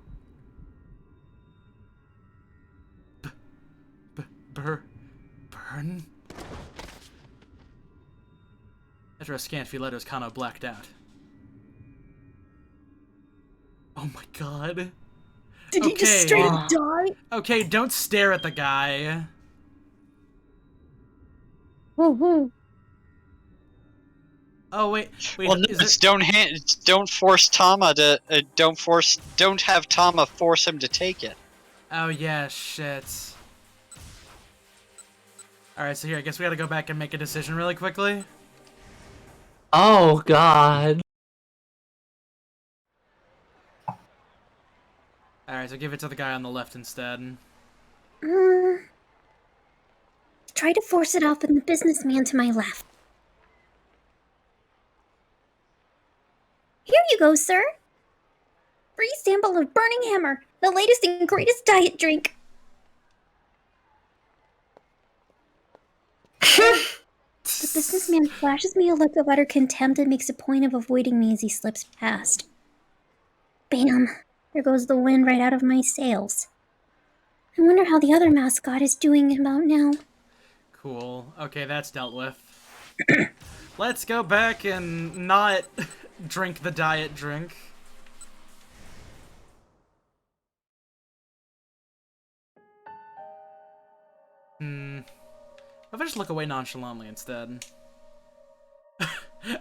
Burn? After a scant few letters, Kano blacked out. Oh my god. Did he just straight up die? Okay, don't stare at the guy. Woo-hoo. Oh wait. Well, no, is it's it... don't force Tama to don't have Tama force him to take it. Oh yeah, shit. Alright, so here, I guess we gotta go back and make a decision really quickly. Oh god. Alright, so give it to the guy on the left instead. Try to force it off on the businessman to my left. Here you go, sir. Free sample of Burning Hammer, the latest and greatest diet drink. The businessman flashes me a look of utter contempt and makes a point of avoiding me as he slips past. Bam! There goes the wind right out of my sails. I wonder how the other mascot is doing about now. Cool. Okay, that's dealt with. Let's go back and not drink the diet drink. If I just look away nonchalantly instead.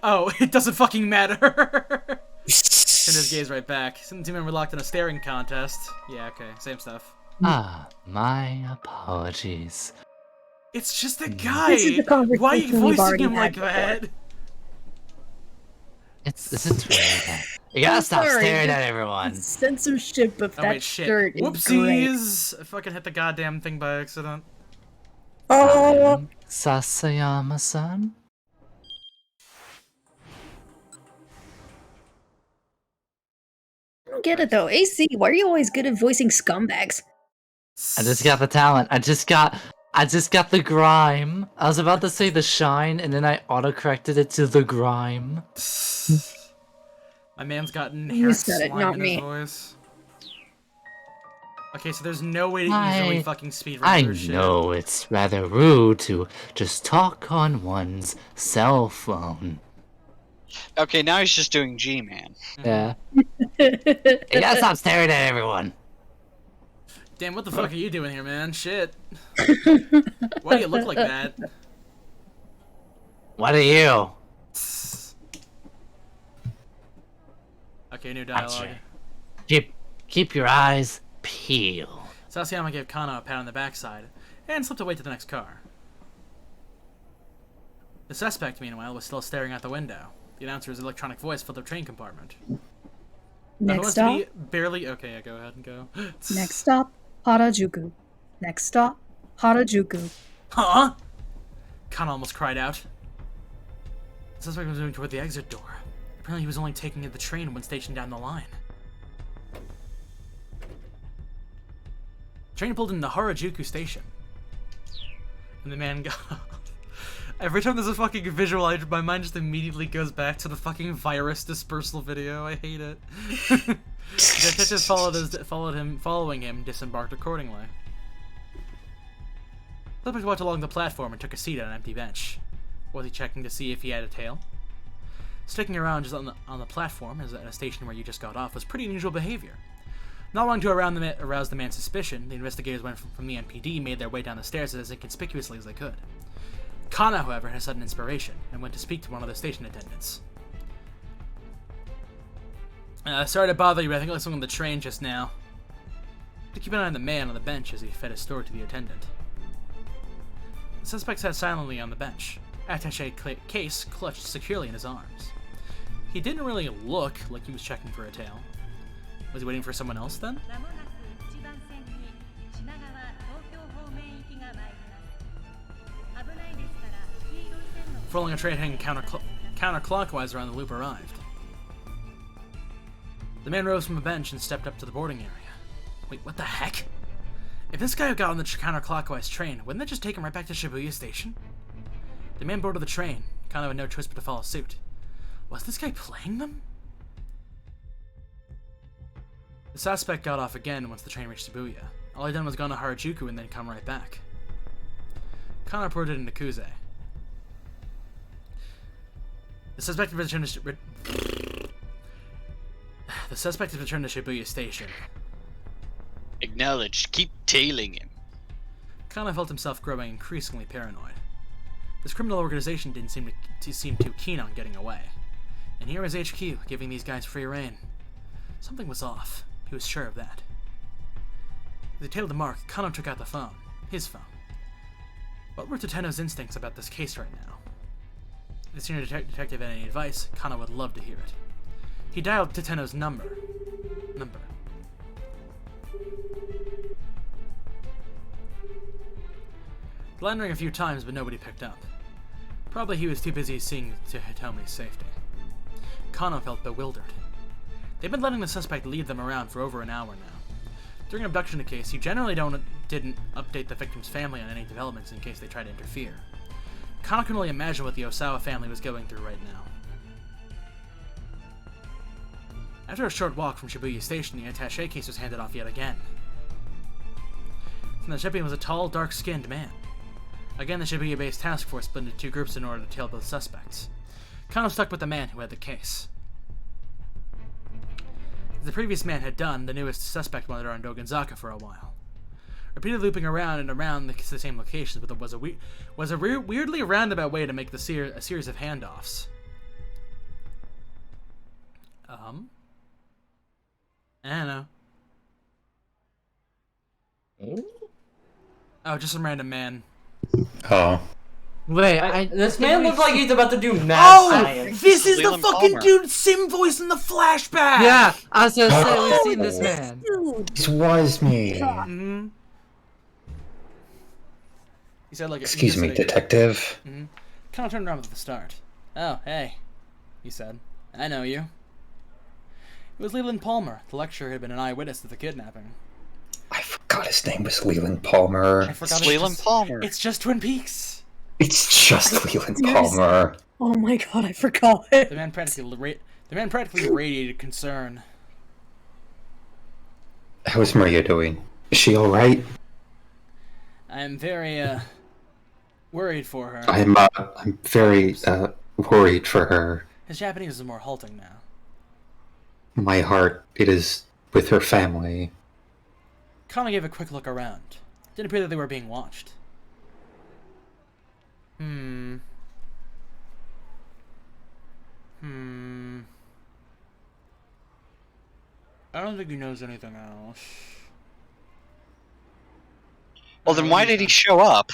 Oh, it doesn't fucking matter! Send his gaze right back. Some team member locked in a staring contest. Yeah, okay, same stuff. My apologies. It's just a guy! This is the conversation Why are you we've voicing already him like had that? It's really bad. You gotta stop sorry, staring just- at everyone. Censorship of Oh that wait, shit. shirt is great. Whoopsies! I fucking hit the goddamn thing by accident. Oh, Sasayama-san? I don't get it though. AC, why are you always good at voicing scumbags? I just got the talent. I just got the grime. I was about to say the shine, and then I auto-corrected it to the grime. My man's got You inherent said it, slime not in me. his voice. Okay, so there's no way to I- easily fucking speedrun I this shit. know it's rather rude to just talk on one's cell phone. Okay, now he's just doing G-Man. Yeah. You gotta stop staring at everyone. Damn, what the fuck are you doing here, man? Shit. Why do you look like that? What are you? Okay, new dialogue. Keep your eyes peeled. Sasayama gave Kana a pat on the backside and slipped away to the next car. The suspect, meanwhile, was still staring out the window. The announcer's electronic voice filled the train compartment. Next stop. Barely. Okay, yeah, go ahead and go. Next stop, Harajuku. Next stop, Harajuku. Huh? Kana almost cried out. The suspect was moving toward the exit door. Apparently, he was only taking the train one station down the line. The train pulled into Harajuku Station. And the man got off. Every time there's a fucking visual, my mind just immediately goes back to the fucking virus dispersal video. I hate it. The detective following him, disembarked accordingly. The suspect walked along the platform and took a seat at an empty bench. Was he checking to see if he had a tail? Sticking around just on the platform, as at a station where you just got off, was pretty unusual behavior. Not wanting to arouse the man's suspicion, the investigators went from the MPD made their way down the stairs as inconspicuously as they could. Kana, however, had a sudden inspiration and went to speak to one of the station attendants. Sorry to bother you, but I think I saw someone on the train just now. To keep an eye on the man on the bench as he fed his story to the attendant. The suspect sat silently on the bench, attaché case clutched securely in his arms. He didn't really look like he was checking for a tail. Was he waiting for someone else then? Following a train heading counterclockwise around the loop arrived. The man rose from a bench and stepped up to the boarding area. Wait, what the heck? If this guy got on the counterclockwise train, wouldn't that just take him right back to Shibuya Station? The man boarded the train, kind of had no choice but to follow suit. Was this guy playing them? The suspect got off again once the train reached Shibuya. All he'd done was go to Harajuku and then come right back. Kana reported in Nikuze. The suspect has returned to Shibuya Station. Acknowledged. Keep tailing him. Kana felt himself growing increasingly paranoid. This criminal organization didn't seem too keen on getting away. And here was HQ, giving these guys free rein. Something was off. He was sure of that. As he tailed the mark, Kana took out the phone. His phone. What were Toteno's instincts about this case right now? If the senior detective had any advice, Kana would love to hear it. He dialed Toteno's number. The line rang a few times, but nobody picked up. Probably he was too busy seeing to Hitomi's safety. Kana felt bewildered. They've been letting the suspect lead them around for over an hour now. During an abduction case, you generally didn't update the victim's family on any developments in case they tried to interfere. Kana can only imagine what the Osawa family was going through right now. After a short walk from Shibuya Station, the attaché case was handed off yet again. And the recipient was a tall, dark-skinned man. Again, the Shibuya-based task force split into two groups in order to tail both suspects. Kana stuck with the man who had the case. As the previous man had done, the newest suspect wandered around Dogenzaka for a while. Repeatedly looping around and around the same locations, but there was a weirdly roundabout way to make a series of handoffs. I don't know. Oh, just some random man. Oh. Wait, this man looks like he's about to do mad science. This is the Leland fucking Palmer. dude Sim voice in the flashback! Yeah, I was gonna say, we've seen this man. This was me. Mm-hmm. He said like Excuse me, detective. Mm-hmm. Kind of turned around at the start. Oh, hey, he said. I know you. It was Leland Palmer. The lecturer had been an eyewitness to the kidnapping. I forgot his name was Leland Palmer. I forgot It's Leland Palmer. It's just Twin Peaks. It's just Leland Palmer. Oh my god, I forgot. The man practically radiated concern. How's Maria doing? Is she alright? I'm very, worried for her. I'm very, worried for her. His Japanese is more halting now. My heart, it is with her family. Kana gave a quick look around. It didn't appear that they were being watched. I don't think he knows anything else. Well, then why did he show up?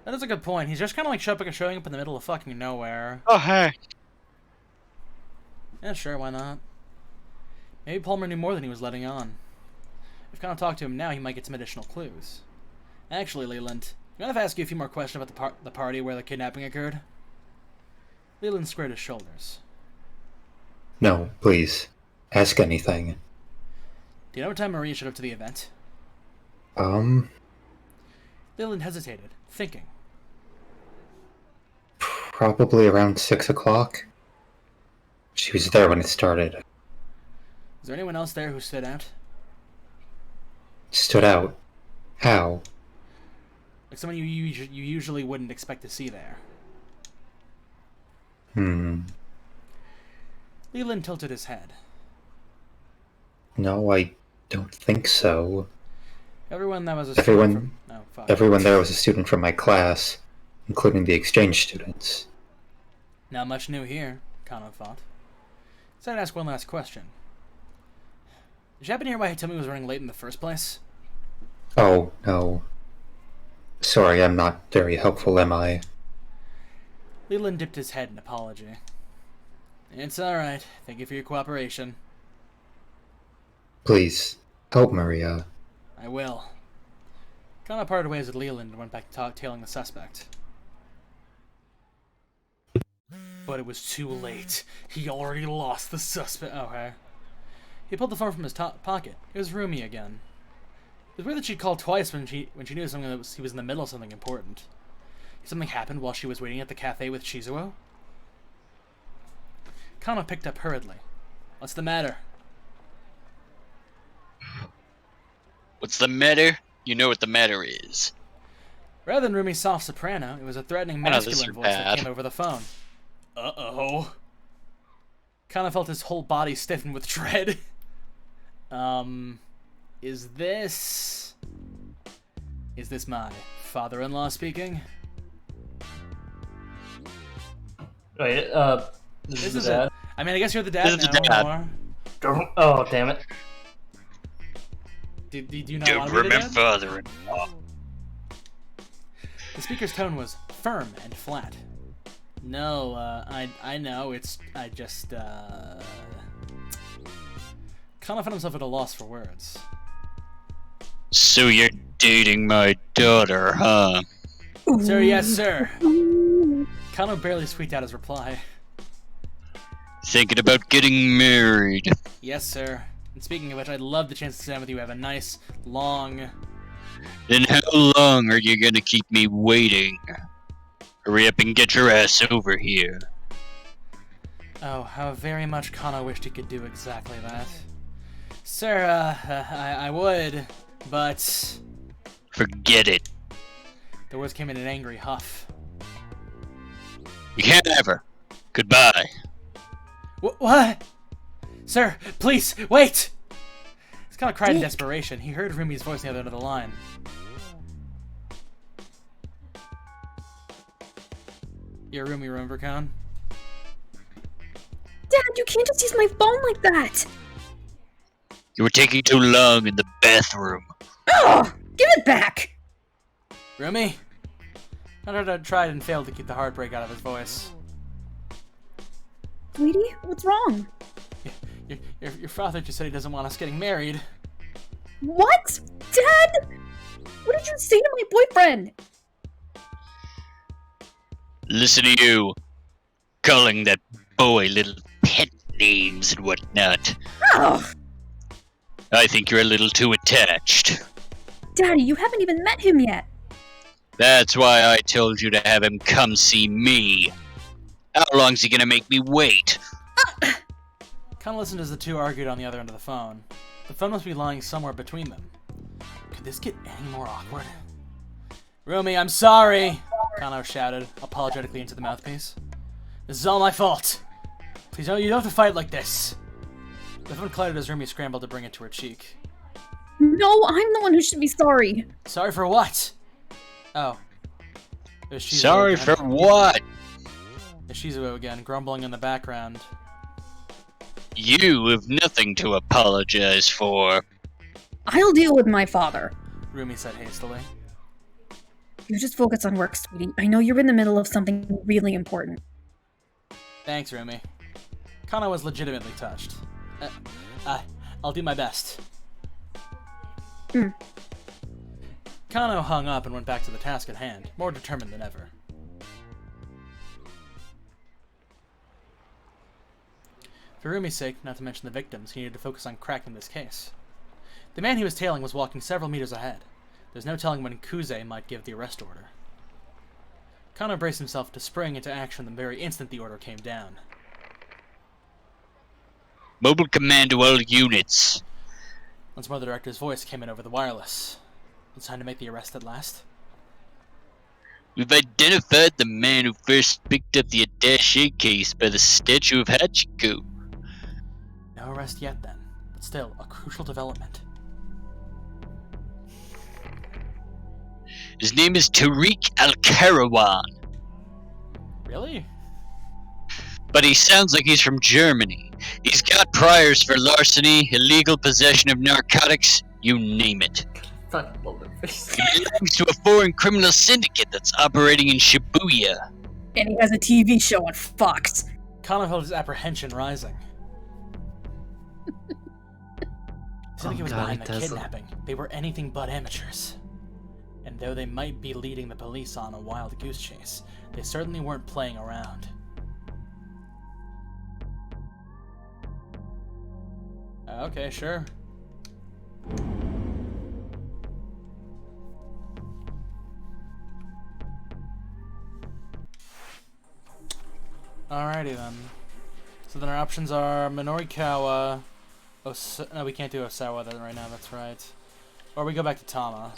That is a good point. He's just kind of like showing up in the middle of fucking nowhere. Oh, hey. Yeah, sure, why not? Maybe Palmer knew more than he was letting on. If Kana talked to him now, he might get some additional clues. Actually, Leland, I'm gonna have to ask you a few more questions about the party where the kidnapping occurred. Leland squared his shoulders. No, please. Ask anything. Do you know what time Maria showed up to the event? Leland hesitated, thinking. Probably around 6 o'clock. She was there when it started. Was there anyone else there who stood out? Stood out? How? Like someone you usually wouldn't expect to see there. Leland tilted his head. No, I don't think so. Everyone there was a student Everyone there was a student from my class, including the exchange students. Not much new here, Kana thought. So I'd ask one last question. Did you happen to hear why Hitomi was running late in the first place? Oh, no. Sorry, I'm not very helpful, am I? Leland dipped his head in apology. It's alright. Thank you for your cooperation. Please, help Maria. I will. Kana parted ways with Leland and went back to tailing the suspect. But it was too late. He already lost the suspect. Okay. He pulled the phone from his pocket. It was Rumi again. It was weird that she'd called twice when she knew something he was in the middle of something important. Something happened while she was waiting at the cafe with Shizuo. Kana picked up hurriedly. What's the matter? What's the matter? You know what the matter is. Rather than Rumi's soft soprano, it was a threatening masculine voice that came over the phone. Uh-oh. Kana felt his whole body stiffen with dread. Is this my father-in-law speaking? Wait, this is the dad? I mean, I guess you're the dad now. This is the dad. Oh, damn it. Do you not want to be the dad? Father-in-law. The speaker's tone was firm and flat. No, I know, I just, Kana found himself at a loss for words. So you're dating my daughter, huh? Sir, yes, sir. Kana barely squeaked out his reply. Thinking about getting married. Yes, sir. And speaking of which, I'd love the chance to sit down with you. Have a nice, long... Then how long are you gonna keep me waiting? Hurry up and get your ass over here. Oh, how very much Kana wished he could do exactly that. Sir, I would, but... Forget it. The words came in an angry huff. You can't have her. Goodbye. What? Sir, please, wait! He's kind of cried in desperation. He heard Rumi's voice on the other end of the line. You're Rumi, remember, Khan? Dad, you can't just use my phone like that! You were taking too long in the bathroom. Ugh! Give it back! Rumi? Hunter tried and failed to keep the heartbreak out of his voice. Sweetie, what's wrong? Your father just said he doesn't want us getting married. What? Dad? What did you say to my boyfriend? Listen to you. Calling that boy little pet names and whatnot. Ugh! I think you're a little too attached. Daddy, you haven't even met him yet. That's why I told you to have him come see me. How long's he gonna make me wait? Kana listened as the two argued on the other end of the phone. The phone must be lying somewhere between them. Could this get any more awkward? Rumi, I'm sorry! Kana shouted, apologetically into the mouthpiece. This is all my fault. Please, you don't have to fight like this. The phone clouded as Rumi scrambled to bring it to her cheek. No, I'm the one who should be sorry. Sorry for what? Oh. There's Shizuo Sorry again. for what? There's Shizuo again, grumbling in the background. You have nothing to apologize for. I'll deal with my father. Rumi said hastily. You just focus on work, sweetie. I know you're in the middle of something really important. Thanks, Rumi. Kano was legitimately touched. I'll do my best. Kano hung up and went back to the task at hand, more determined than ever. For Rumi's sake, not to mention the victims, he needed to focus on cracking this case. The man he was tailing was walking several meters ahead. There's no telling when Kuze might give the arrest order. Kano braced himself to spring into action the very instant the order came down. Mobile command to all units. Once more the director's voice came in over the wireless. It's time to make the arrest at last. We've identified the man who first picked up the attaché case by the statue of Hachiko. No arrest yet then, but still a crucial development. His name is Tariq Al-Karawan. Really? But he sounds like he's from Germany. He's got priors for larceny, illegal possession of narcotics, you name it. He belongs to a foreign criminal syndicate that's operating in Shibuya. And he has a TV show on Fox. Kano felt his apprehension rising. The syndicate was behind the kidnapping. They were anything but amateurs. And though they might be leading the police on a wild goose chase, they certainly weren't playing around. Okay, sure. Alrighty then. So then our options are Minorikawa. No, we can't do Osawa then right now, that's right. Or we go back to Tama.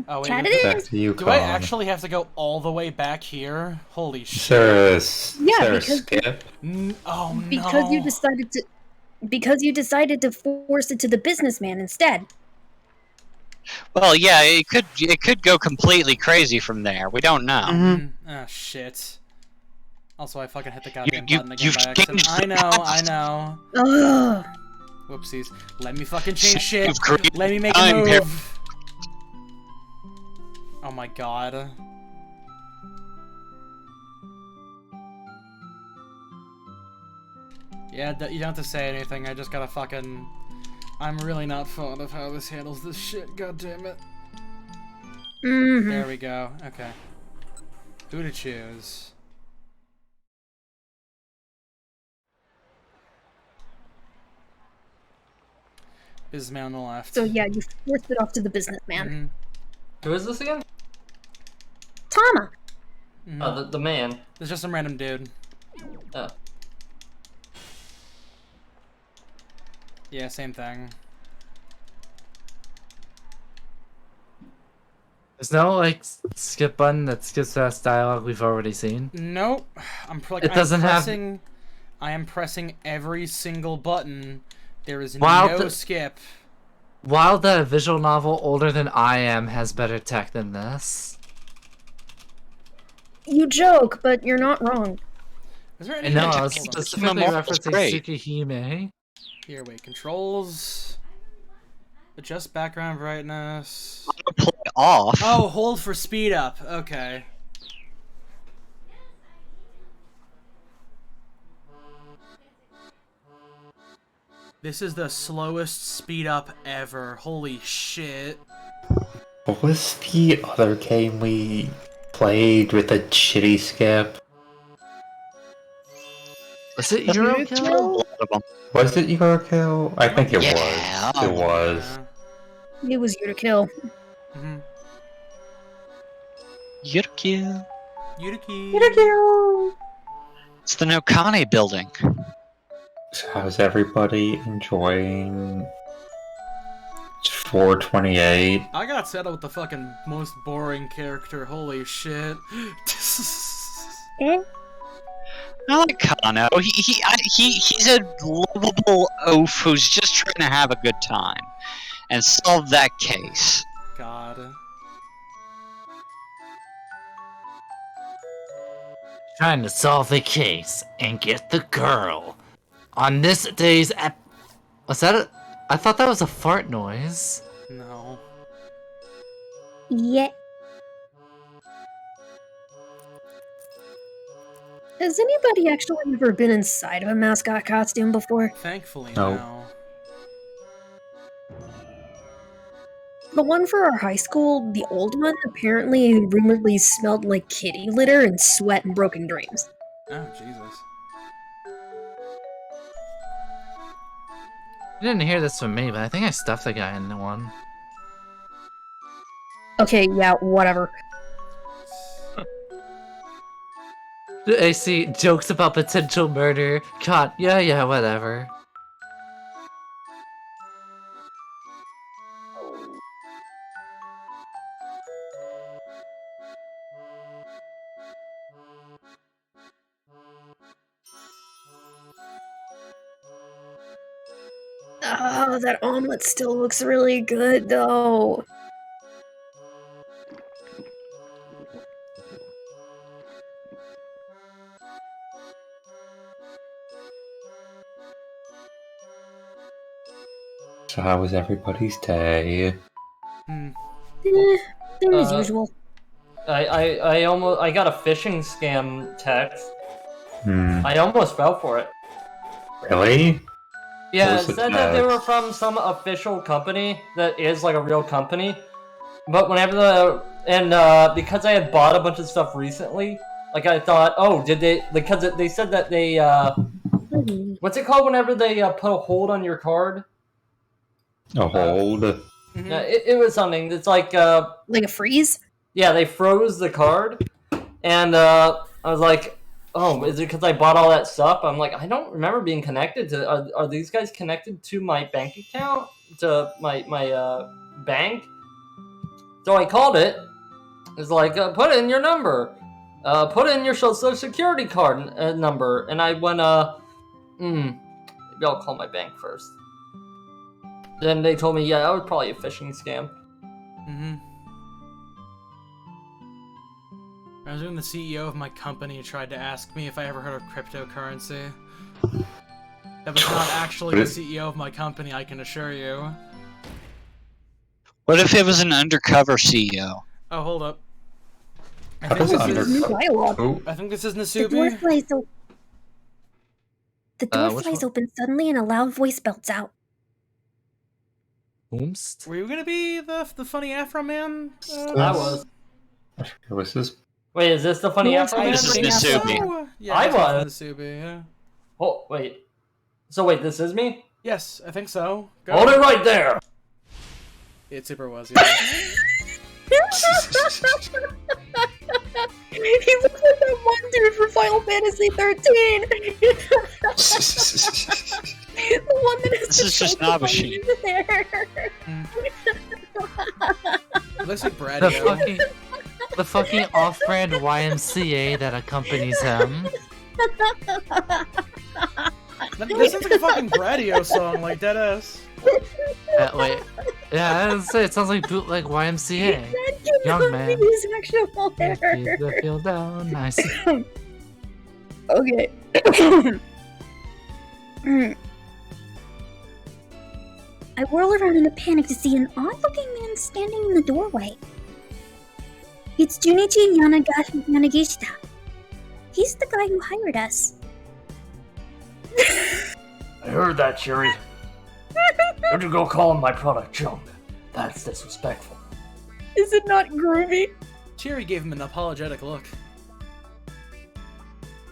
Oh, wait, Back to you, do I Colin. actually have to go all the way back here? Holy shit. Yeah, skip? Oh no. Because you decided to force it to the businessman instead. Well, yeah, it could go completely crazy from there. We don't know. Ah, shit. Also, I fucking hit the goddamn You- button again you've by accident. changed I the know, I past. know. Ugh. Whoopsies. Let me fucking change shit. You've created Let me make a time move. par- Oh my god. Yeah, you don't have to say anything. I just gotta fucking... I'm really not fond of how this handles this shit. God damn it. There we go. Okay. Who to choose? Businessman on the left. So yeah, you forced it off to the businessman. Who is this again? Tama! Oh, the man. There's just some random dude. Oh. Yeah, same thing. There's no like skip button that skips past dialogue we've already seen. Nope. It doesn't have. I am pressing every single button. There is Wow, no skip. While the visual novel older than I am has better tech than this. You joke, but you're not wrong. Is there I any? know, I Hold was on. specifically referencing Tsukihime. Here, wait. Controls. Adjust background brightness. Play off. Oh, hold for speed up. Okay. This is the slowest speed up ever. Holy shit. What was the other game we played with a shitty skip? Was it Eurokill? Was it Eurokill? I think it Yeah. was. It was. It was you to kill. Yurki. Yuriki. Yuriki. It's the Nokane building. So how's everybody enjoying 428? I got settled with the fucking most boring character. Holy shit. I like Kano. He's a lovable oaf who's just trying to have a good time and solve that case. God. Trying to solve the case and get the girl. On this day's was that a... I thought that was a fart noise. No. Yeah. Has anybody actually ever been inside of a mascot costume before? Thankfully, No. no. The one for our high school, the old one, apparently rumoredly smelled like kitty litter and sweat and broken dreams. Oh, Jesus. You didn't hear this from me, but I think I stuffed the guy in one. Okay, yeah, whatever. I see jokes about potential murder. Caught. Yeah, whatever. Oh, that omelet still looks really good, though. So how was everybody's day? Same as usual. I got a phishing scam text. I almost fell for it. Really? Yeah, What it was said the that they were text? from some official company that is like a real company. But whenever because I had bought a bunch of stuff recently, like I thought, oh, did they? Because they said that they what's it called whenever they put a hold on your card? A hold? Yeah, it was something. It's like a freeze. Yeah, they froze the card, and I was like, oh, is it because I bought all that stuff? I'm like, I don't remember being connected to. Are these guys connected to my bank account, to my bank? So I called it. It's like, put in your number, put in your social security card number, and I went, maybe I'll call my bank first. Then they told me, yeah, that was probably a phishing scam. I was when the CEO of my company tried to ask me if I ever heard of cryptocurrency. That was not actually the CEO of my company, I can assure you. What if it was an undercover CEO? Oh, hold up. I How think does this is... Oh. I think this is The door Nasubi. flies open. The door which flies one? open suddenly and a loud voice belts out. Ooms? Were you gonna be the funny Afro man? I was. Was this? Wait, is this the funny No, Afro I man? This is think so. Nasubi. Yeah, I this was. Nasubi, yeah. Oh, wait. So wait, this is me? Yes, I think so. Go. Hold it right there! It super was, yeah. He looks like that one dude from Final Fantasy 13. The one that has This the is just chocolate Nabashi. bunnies in there. It looks like The Bradio. fucking off-brand YMCA that accompanies him. This sounds like a fucking Bradio song, like deadass. Wait. Yeah, I was say it sounds like bootleg YMCA. Young man. He's actual Keep hair. the feel down. Nice. Okay. I whirl around in a panic to see an odd-looking man standing in the doorway. It's Junichi Yanagishita. He's the guy who hired us. I heard that, Cherry. Don't you go calling my product junk. That's disrespectful. Is it not groovy? Cheery gave him an apologetic look.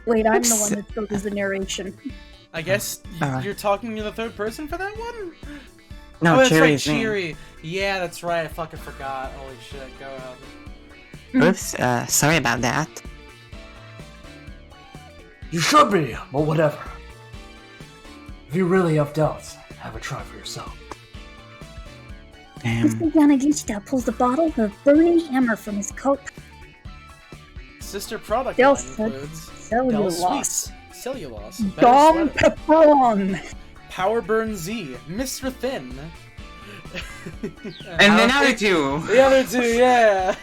Wait, I'm the one that spoke as the narration. I guess you're talking to the third person for that one? No, oh, that's Cherry right, is me. Cheery. Yeah, that's right. I fucking forgot. Holy shit. Go ahead. Oops, sorry about that. You should be, but whatever. If you really have doubts, have a try for yourself. Mr. Yanagishita pulls the bottle of burning hammer from his coat. Sister product Del line includes Cellulose. Sweets, Cellulose, Better Dom Sweater, Pepperon. Power Burn Z, Mr. Thin. And then other two. The other two, yeah.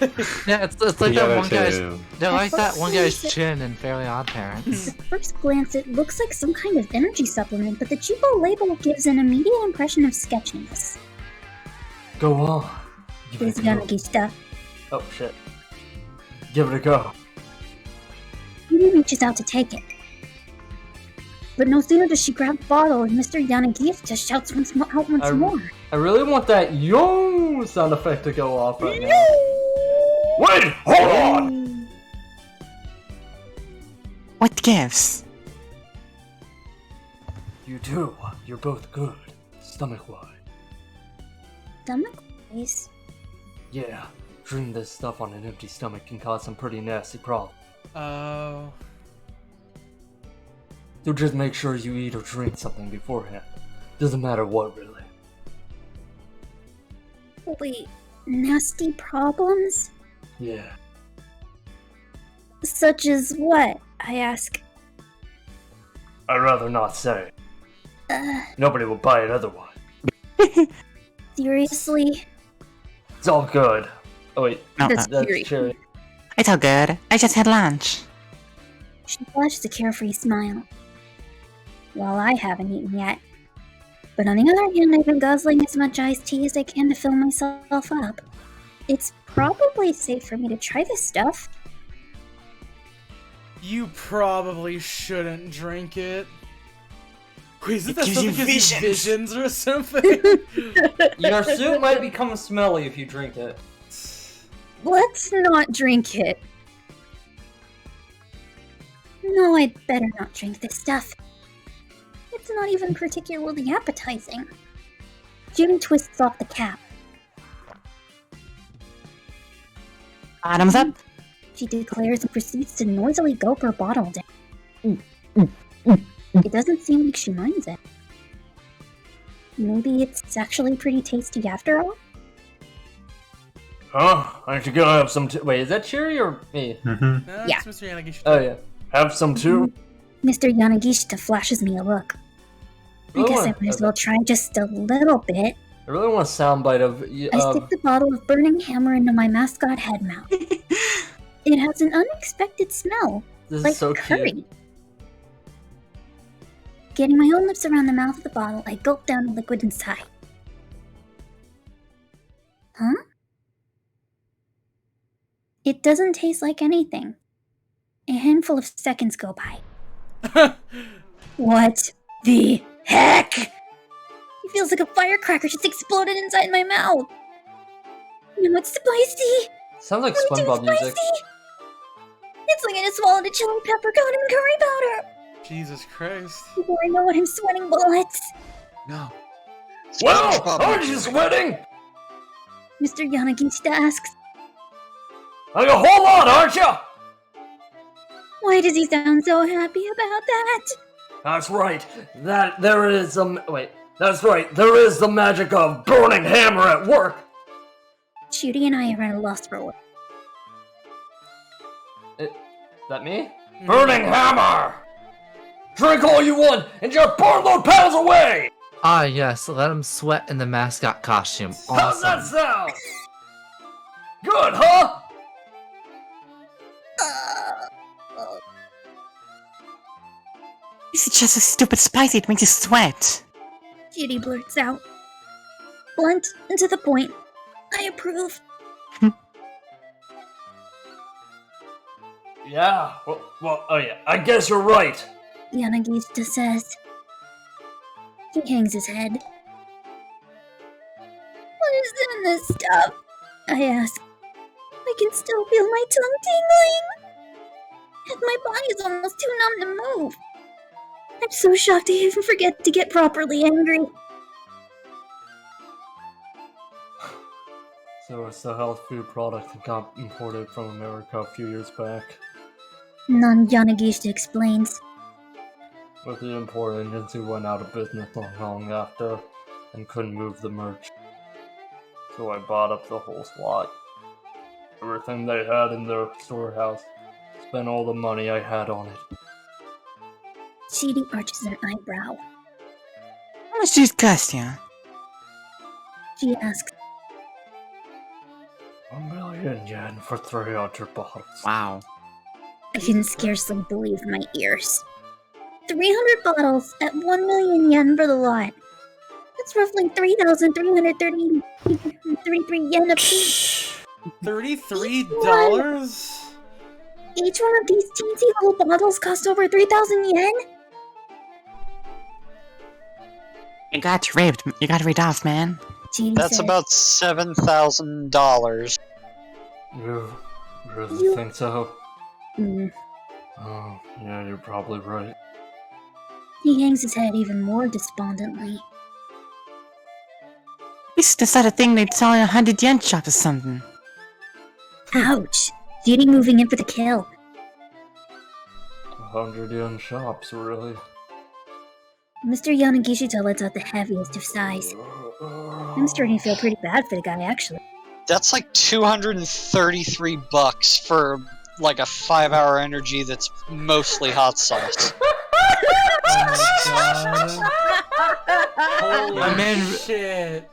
Yeah, it's like The that other one guy's. two. They're like that one guy's chin in Fairly Odd Parents. At first glance, it looks like some kind of energy supplement, but the cheapo label gives an immediate impression of sketchiness. Go on. Give Says it a go. Yanagishita. Oh shit. Give it a go. Yuri reaches out to take it. But no sooner does she grab the bottle and Mr. Yanagishita shouts out once more. I really want that yo sound effect to go off right now. Wait! Hold on! What gives? You two, you're both good. Stomach-wise. Stomach place. Yeah, drinking this stuff on an empty stomach can cause some pretty nasty problems. Oh. So just make sure you eat or drink something beforehand. Doesn't matter what, really. Wait, nasty problems? Yeah. Such as what? I ask. I'd rather not say. Nobody will buy it otherwise. Seriously? It's all good. Oh wait, No, That's that's Yuri. Cherry. It's all good. I just had lunch. She flashes a carefree smile. Well, I haven't eaten yet. But on the other hand, I've been guzzling as much iced tea as I can to fill myself up. It's probably safe for me to try this stuff. You probably shouldn't drink it. Wait, is it that gives stuff you that gives you visions. visions or something? Your suit might become smelly if you drink it. Let's not drink it. No, I'd better not drink this stuff. It's not even particularly appetizing. Judy twists off the cap. Bottoms up. She declares and proceeds to noisily gulp her bottle down. It doesn't seem like she minds it. Maybe it's actually pretty tasty after all? Huh? Aren't you gonna have some Wait, is that Cherry or me? No, Yeah. it's Mr. Yanagishita. Oh yeah. Have some too? Mr. Yanagishita flashes me a look. I Oh, guess I what? might as well try just a little bit. I really want a soundbite of. I stick the bottle of burning hammer into my mascot head mouth. It has an unexpected smell, This like is so curry. cute. Getting my own lips around the mouth of the bottle, I gulp down the liquid inside. Huh? It doesn't taste like anything. A handful of seconds go by. What the heck? It feels like a firecracker just exploded inside my mouth. No, it's spicy. Sounds like Way too SpongeBob music. spicy. It's like I just swallowed a chili pepper coated in curry powder. Jesus Christ. Before I know it, I'm sweating bullets. No. Well, aren't you sweating? Mr. Yanagishita asks, Like a whole lot, aren't you? why does he sound so happy about that? That's right. There is some. Wait. That's right. There is the magic of burning hammer at work. Judy and I are at a loss for words. Is that me? Burning hammer. Drink all you want and just burn those pals away. Ah, yes, let him sweat in the mascot costume. How's that Awesome. sound? Good, huh? This is just so stupid spicy it makes you sweat. Judy blurts out. Blunt and to the point. I approve. Yeah. Well, oh yeah. I guess you're right. Yanagishita says. He hangs his head. What is in this stuff? I ask. I can still feel my tongue tingling. And my body is almost too numb to move. I'm so shocked I even forget to get properly angry. So it's the health food product that got imported from America a few years back. Non Yanagishita explains. But the import agency went out of business not long after and couldn't move the merch. So I bought up the whole slot. Everything they had in their storehouse. Spent all the money I had on it. Chidi arches an eyebrow. How much these cost you? She asks, $1,000,000 for 300 bottles. Wow. I can scarcely believe my ears. 300 bottles at 1,000,000 yen for the lot. That's roughly 3,333 yen a piece. $33? Each one of these teensy little bottles cost over 3,000 yen? You got ripped. You got ripped off, man. Chidi That's says, about $7,000. You really think so? Mm. Oh, yeah, you're probably right. He hangs his head even more despondently. This is the sort of thing they'd sell in a 100 yen shop or something. Ouch! Chidi moving in for the kill. 100 yen shops, really? Mr. Yanagishita lets out the heaviest of sighs. I'm starting to feel pretty bad for the guy, actually. That's like $233 for like a 5-hour energy that's mostly hot sauce. Holy I mean- shit.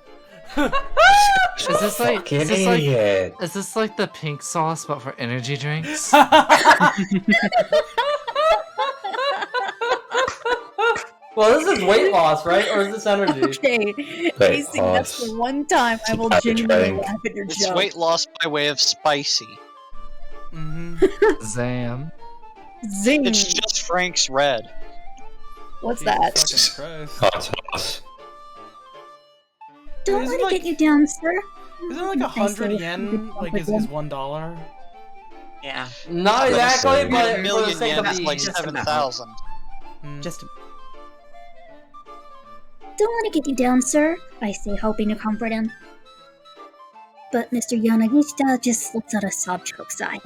Is this like idiot. is this like the pink sauce but for energy drinks? Well, this is weight loss, right? Or is this energy? Okay, Casey, that's the one time I will genuinely laugh at your It's joke. weight loss by way of spicy. Zam. Zing! It's just Frank's Red. What's that? Hot sauce. Don't Isn't let it like- get you down, sir. Isn't it like 100 yen? Like is $1? Yeah. Not exactly, but for the $1,000,000 sake yen of is the... like just 7,000. Just Don't let it get you down, sir, I say, hoping to comfort him. But Mr. Yanagishita just lets out a sob-choke sigh.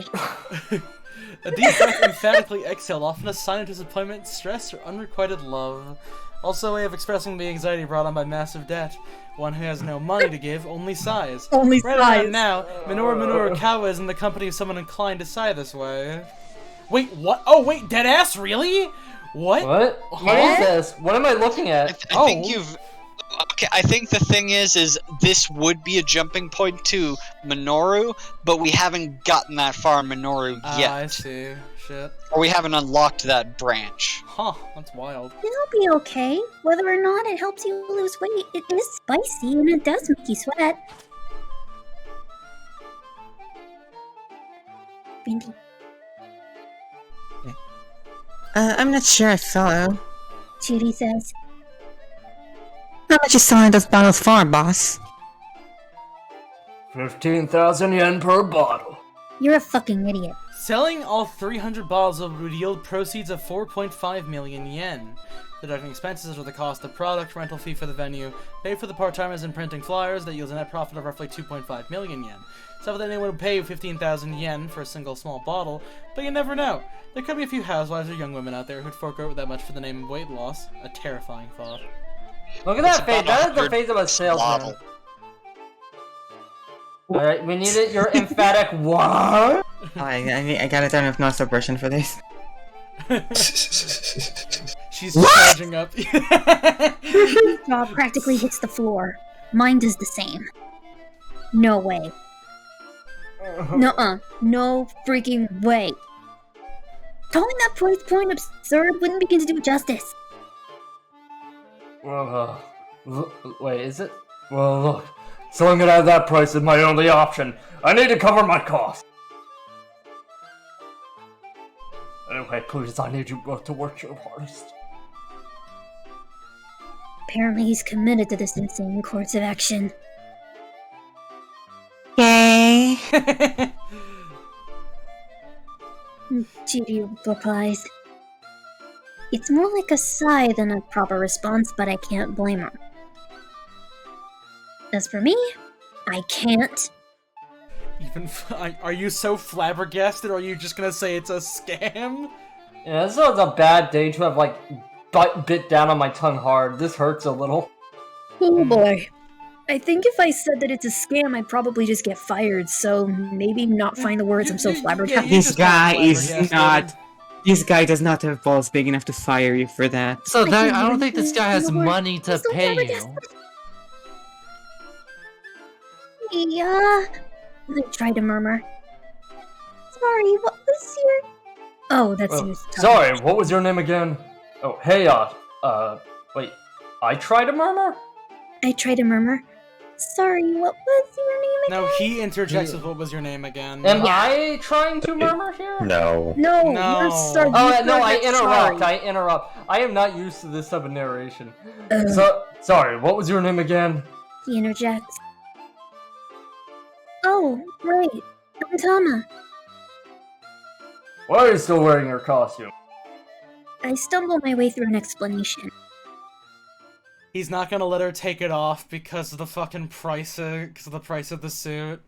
A deep breath emphatically exhaled, often a sign of disappointment, stress, or unrequited love. Also a way of expressing the anxiety brought on by massive debt. One who has no money to give, only sighs. Only Right sighs. around now, Minoru Kawa is in the company of someone inclined to sigh this way. Wait, what? Oh, wait, deadass? Really? What? What? What is this? What am I looking at? I think you've... Okay, I think the thing is this would be a jumping point to Minoru, but we haven't gotten that far in Minoru yet. I see. Shit. Or we haven't unlocked that branch. Huh, that's wild. It'll be okay. Whether or not it helps you lose weight, it is spicy and it does make you sweat. Bindy. I'm not sure I follow. Judy says, How much you selling those bottles for, boss? 15,000 yen per bottle. You're a fucking idiot. Selling all 300 bottles would yield proceeds of 4.5 million yen. Deducting expenses are the cost of product, rental fee for the venue, pay for the part-timers and printing flyers, that yields a net profit of roughly 2.5 million yen. It's not that anyone would pay 15,000 yen for a single small bottle, but you never know. There could be a few housewives or young women out there who'd fork over that much for the name of weight loss. A terrifying thought. Look at that face. That is the face of a salesman. Bottle. Alright, we need it. Your emphatic what? I gotta turn off noise suppression for this. She's charging up. Jaw practically hits the floor. Mine does the same. No way. Nuh-uh. No freaking way. Calling that price point absurd wouldn't begin to do it justice. Well, wait, is it? Well, look. Selling it at that price is my only option. I need to cover my costs. Anyway, please, I need you both to work your hardest. Apparently he's committed to this insane course of action. Yay! Judy replies. It's more like a sigh than a proper response, but I can't blame her. As for me, I can't. Even are you so flabbergasted, or are you just gonna say it's a scam? Yeah, this was a bad day to have, like, bit down on my tongue hard. This hurts a little. Oh boy. I think if I said that it's a scam, I'd probably just get fired, so maybe not find the words. I'm so flabbergasted. This guy is not. This guy does not have balls big enough to fire you for that. So that, I don't think this guy has money to pay you. Yeah. I tried to murmur. Sorry, what was your... Oh, that's you. Sorry, what was your name again? Oh, hey, wait. I tried to murmur? I tried to murmur. Sorry, what was your name again? No, he interjects with what was your name again. Am I trying to murmur here? No. No, No. you're sorry. Oh, no, I interrupt. interrupt. I am not used to this type of narration. Sorry, what was your name again? He interjects. Oh, right. I'm Tama. Why are you still wearing your costume? I stumbled my way through an explanation. He's not gonna let her take it off because of the fucking price of the suit.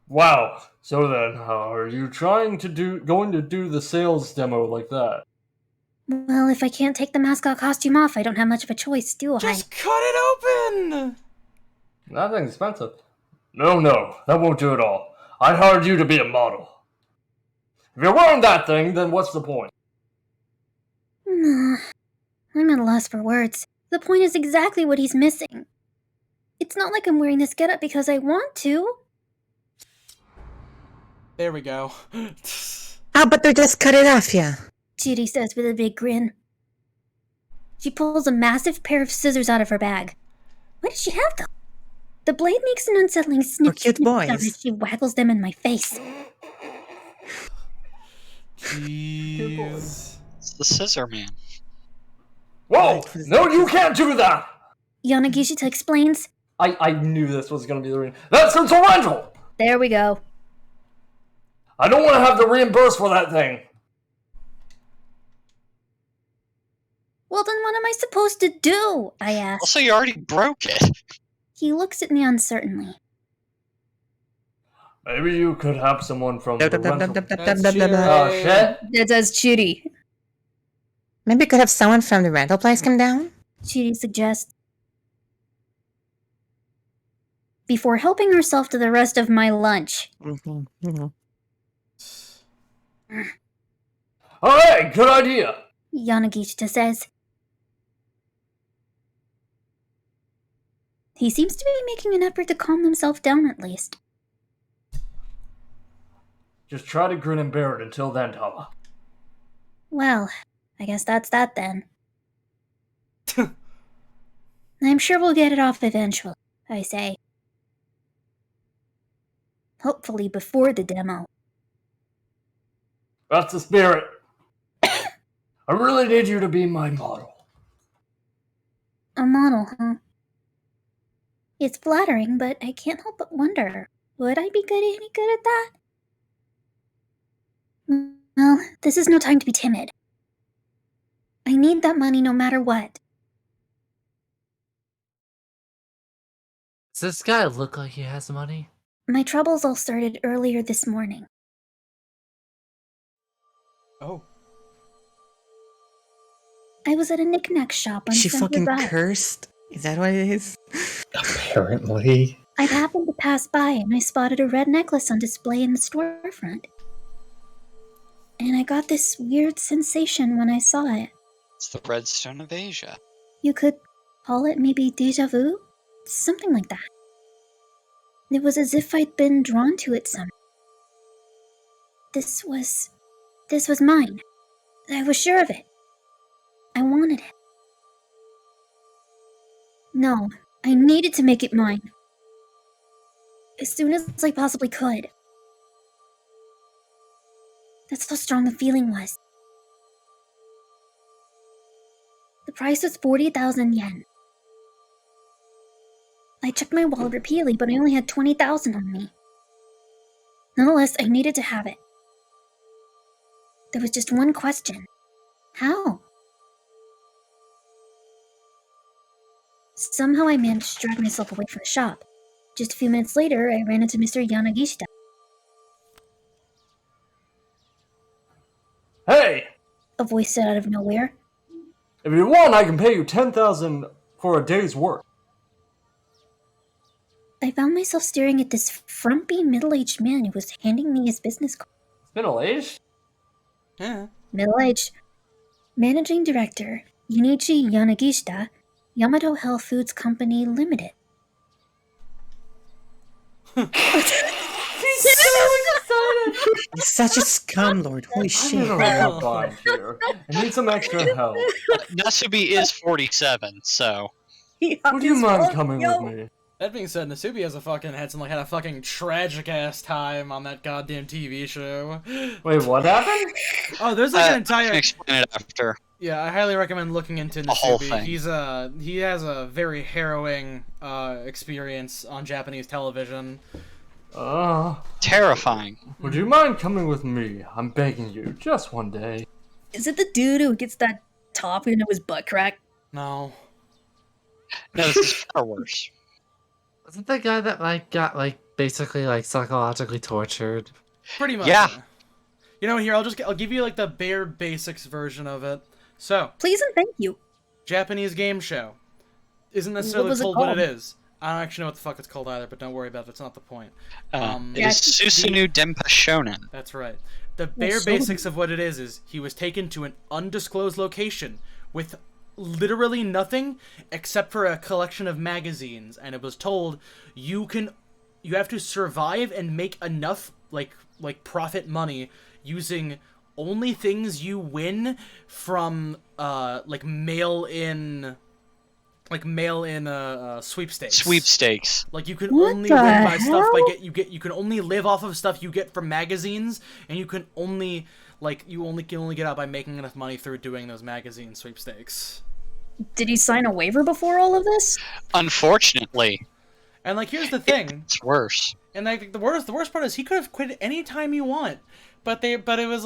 Wow. So then, how are you going to do the sales demo like that? Well, if I can't take the mascot costume off, I don't have much of a choice, do I? Just cut it open! Nothing expensive. No, that won't do it all. I hired you to be a model. If you're wearing that thing, then what's the point? I'm at a loss for words. The point is exactly what he's missing. It's not like I'm wearing this getup because I want to. There we go. How about they just cut it off, yeah? Judy says with a big grin. She pulls a massive pair of scissors out of her bag. What does she have, though? The blade makes an unsettling snip cute boys. sound as she waggles them in my face. Jeez. It's the Scissor Man. Whoa! No, you can't do that! Yanagishita explains. I knew this was going to be the reason. That's rental! There we go. I don't want to have to reimburse for that thing. Well, then what am I supposed to do? I ask. Also, you already broke it. He looks at me uncertainly. Maybe you could have someone from the rental... Oh, shit. That's Chudi. Maybe we could have someone from the rental place come down? Chidi suggests. Before helping herself to the rest of my lunch. Alright, good idea. Yanagishita says. He seems to be making an effort to calm himself down at least. Just try to grin and bear it until then, Tama. Well, I guess that's that then. I'm sure we'll get it off eventually, I say. Hopefully before the demo. That's the spirit. I really need you to be my model. A model, huh? It's flattering, but I can't help but wonder, would I be any good at that? Well, this is no time to be timid. I need that money no matter what. Does this guy look like he has money? My troubles all started earlier this morning. Oh. I was at a knick-knack shop on She Sunday fucking Drive. cursed? Is that what it is? Apparently. I happened to pass by and I spotted a red necklace on display in the storefront. And I got this weird sensation when I saw it. It's the Redstone of Asia. You could call it maybe déjà vu? Something like that. It was as if I'd been drawn to it somehow. This was mine. I was sure of it. I wanted it. No, I needed to make it mine. As soon as I possibly could. That's how strong the feeling was. The price was 40,000 yen. I checked my wallet repeatedly, but I only had 20,000 on me. Nonetheless, I needed to have it. There was just one question. How? Somehow I managed to drag myself away from the shop. Just a few minutes later, I ran into Mr. Yanagishita. Hey! A voice said out of nowhere. If you want, I can pay you 10,000 for a day's work. I found myself staring at this frumpy middle-aged man who was handing me his business card. Middle-aged? Yeah. Middle-aged. Managing Director, Junichi Yanagishita, Yamato Health Foods Company Limited. He's such a scumlord. Holy shit. I need some extra help. Nasubi is 47, so. Would you mind coming with me? That being said, Nasubi has had a fucking tragic ass time on that goddamn TV show. Wait, what happened? Oh, there's like an I entire. can explain it after. Yeah, I highly recommend looking into Nasubi. whole thing. He has a very harrowing experience on Japanese television. Terrifying. Would you mind coming with me? I'm begging you, just one day. Is it the dude who gets that top into his butt crack? No. No, this is far worse. Wasn't the guy that got basically psychologically tortured? Pretty much. Yeah. You know, here I'll give you the bare basics version of it. So. Please and thank you. Japanese game show. Isn't necessarily was it told what called? it is. I don't actually know what the fuck it's called either, but don't worry about it. It's not the point. It is Susanoo Denpa Shonen. That's right. The bare basics of what it is he was taken to an undisclosed location with literally nothing except for a collection of magazines, and it was told you have to survive and make enough profit money using only things you win from mail in sweepstakes. Sweepstakes. Like you can What only the win by stuff hell? you can only live off of stuff you get from magazines, and you can only get out by making enough money through doing those magazine sweepstakes. Did he sign a waiver before all of this? Unfortunately. And here's the thing. It's worse. And the worst part is he could have quit any time you want. But it was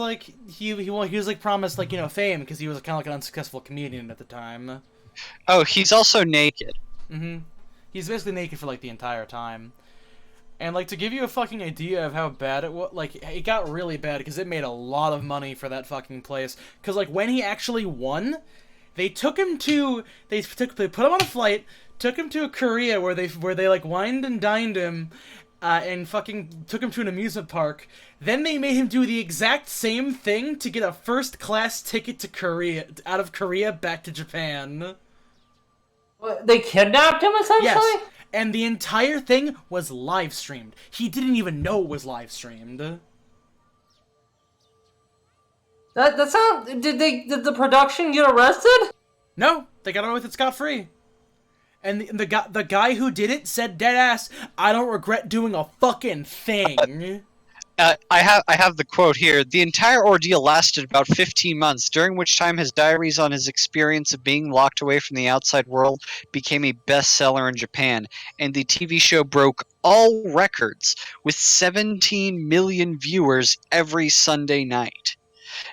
he was promised fame because he was kind of an unsuccessful comedian at the time. Oh, he's also naked. Mm-hmm. He's basically naked for the entire time. And to give you a fucking idea of how bad it was, it got really bad because it made a lot of money for that fucking place. Because when he actually won, they put him on a flight, took him to Korea where they wined and dined him, and fucking took him to an amusement park. Then they made him do the exact same thing to get a first-class ticket to Korea, out of Korea back to Japan. What, they kidnapped him, essentially? Yes, and the entire thing was live-streamed. He didn't even know it was live-streamed. That sound... Did the production get arrested? No, they got away with it scot-free. And the guy who did it said deadass, "I don't regret doing a fucking thing." I have the quote here. The entire ordeal lasted about 15 months, during which time his diaries on his experience of being locked away from the outside world became a bestseller in Japan, and the TV show broke all records with 17 million viewers every Sunday night.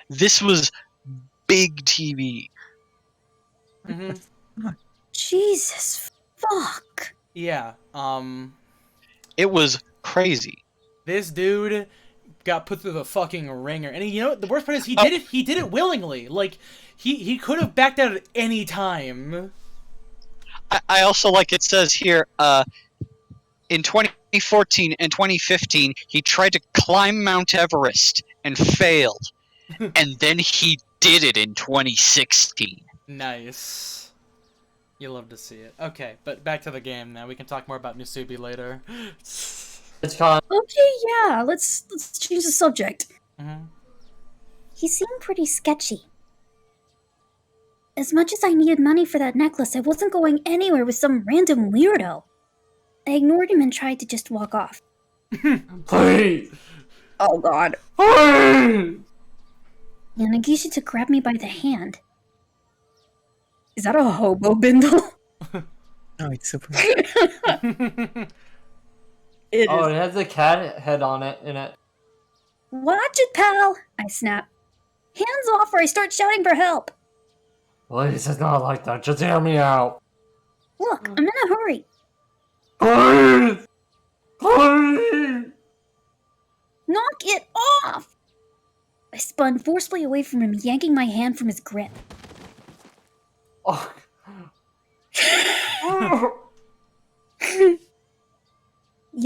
This was big TV. Mm-hmm. Jesus fuck. Yeah, It was crazy. This dude got put through the fucking ringer. And you know what the worst part is? He did it willingly. He could have backed out at any time. I also it says here, in 2014 and 2015, he tried to climb Mount Everest and failed. And then he did it in 2016. Nice. You love to see it. Okay, but back to the game now. We can talk more about Nasubi later. It's fine. Okay, yeah, let's change the subject. Mm-hmm. He seemed pretty sketchy. As much as I needed money for that necklace, I wasn't going anywhere with some random weirdo. I ignored him and tried to just walk off. Please! Oh god. Please! Yanagishita grabbed me by the hand. Is that a hobo bindle? Oh, it's super. It Oh, is. it has a cat head on it, in it. Watch it, pal! I snap. Hands off or I start shouting for help! Please, it's not like that. Just hear me out. Look, I'm in a hurry. Please! Please! Knock it off! I spun forcefully away from him, yanking my hand from his grip.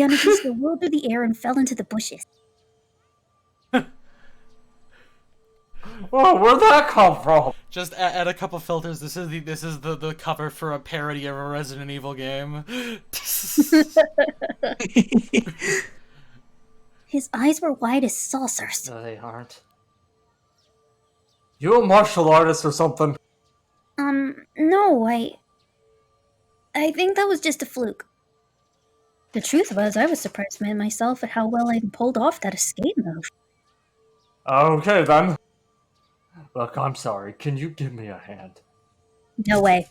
Yanagishka whirled through the air and fell into the bushes. Oh, where'd that come from? Just add a couple filters. This is the cover for a parody of a Resident Evil game. His eyes were wide as saucers. No, they aren't. You a martial artist or something? No, I think that was just a fluke. The truth was, I was surprised myself at how well I pulled off that escape move. Okay, then. Look, I'm sorry. Can you give me a hand? No way.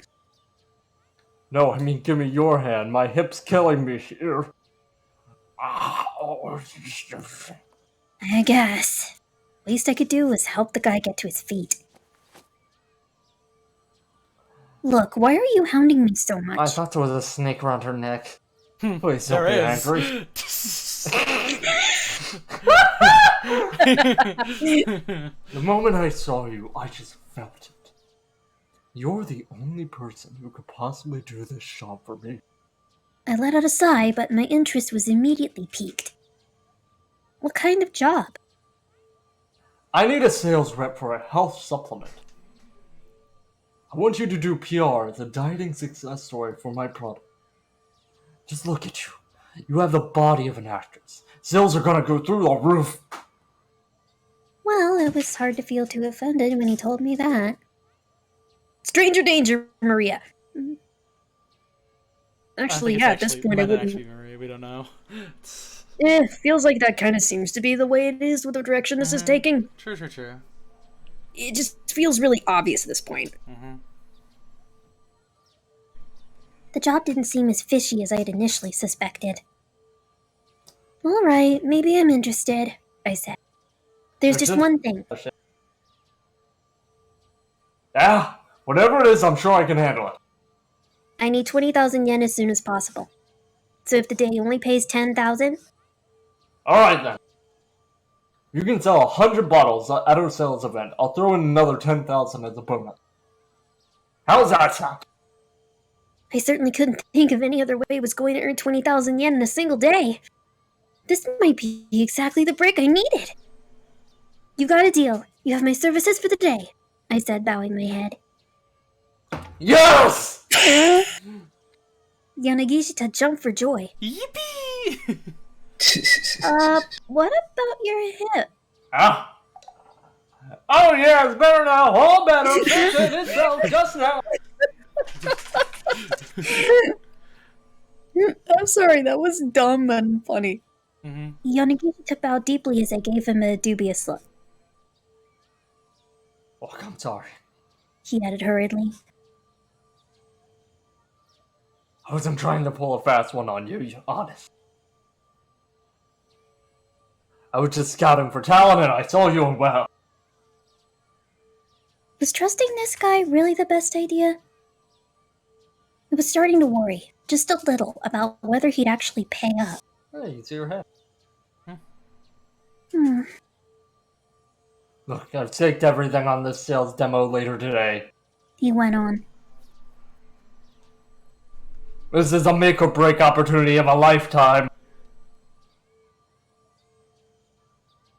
No, I mean give me your hand. My hip's killing me here. I guess. Least I could do was help the guy get to his feet. Look, why are you hounding me so much? I thought there was a snake around her neck. Please don't There be is. angry. The moment I saw you, I just felt it. You're the only person who could possibly do this job for me. I let out a sigh, but my interest was immediately piqued. What kind of job? I need a sales rep for a health supplement. I want you to do PR as a dieting success story for my product. Just look at you. You have the body of an actress. Sales are gonna go through the roof. Well, it was hard to feel too offended when he told me that. Stranger danger, Maria. Actually, yeah, at this point I wouldn't... Actually, Maria, we don't know. Feels like that kind of seems to be the way it is with the direction this is taking. True. It just feels really obvious at this point. The job didn't seem as fishy as I had initially suspected. Alright, maybe I'm interested, I said. There's just one thing. Yeah, whatever it is, I'm sure I can handle it. I need 20,000 yen as soon as possible. So if the day only pays 10,000... Alright then. You can sell 100 bottles at our sales event. I'll throw in another 10,000 as a bonus. How's that sound? I certainly couldn't think of any other way I was going to earn 20,000 yen in a single day. This might be exactly the break I needed. You got a deal. You have my services for the day, I said, bowing my head. Yes! Yanagishita jumped for joy. Yippee! What about your hip? Ah. Oh yeah, it's better now. All better. It's just now. I'm sorry, that was dumb and funny. Yanagishita bowed deeply as I gave him a dubious look. Look, I'm sorry. He added hurriedly. I wasn't trying to pull a fast one on you, honest. I was just scouting for talent and I saw you and well. Was trusting this guy really the best idea? I was starting to worry, just a little, about whether he'd actually pay up. Hey, you can see your head. Look, I've staked everything on this sales demo later today. He went on. This is a make or break opportunity of a lifetime.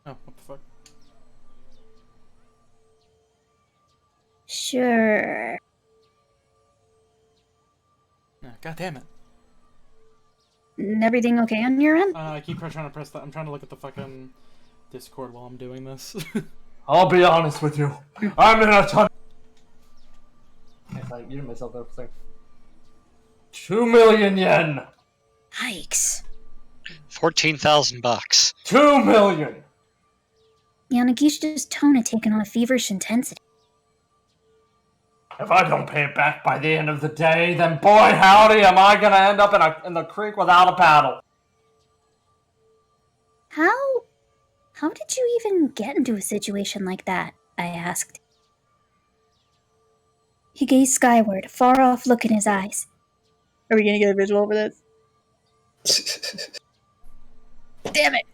Oh, what the fuck? Sure. God damn it. Everything okay on your end? I keep trying to press that. I'm trying to look at the fucking Discord while I'm doing this. I'll be honest with you. I'm in a ton. I muted myself there for a second. 2 million yen. Yikes. 14,000 bucks. 2 million. Yanagishita's tone had taken on a feverish intensity. If I don't pay it back by the end of the day, then boy howdy am I gonna end up in the creek without a paddle. How did you even get into a situation like that? I asked. He gazed skyward, a far-off look in his eyes. Are we gonna get a visual for this? Damn it!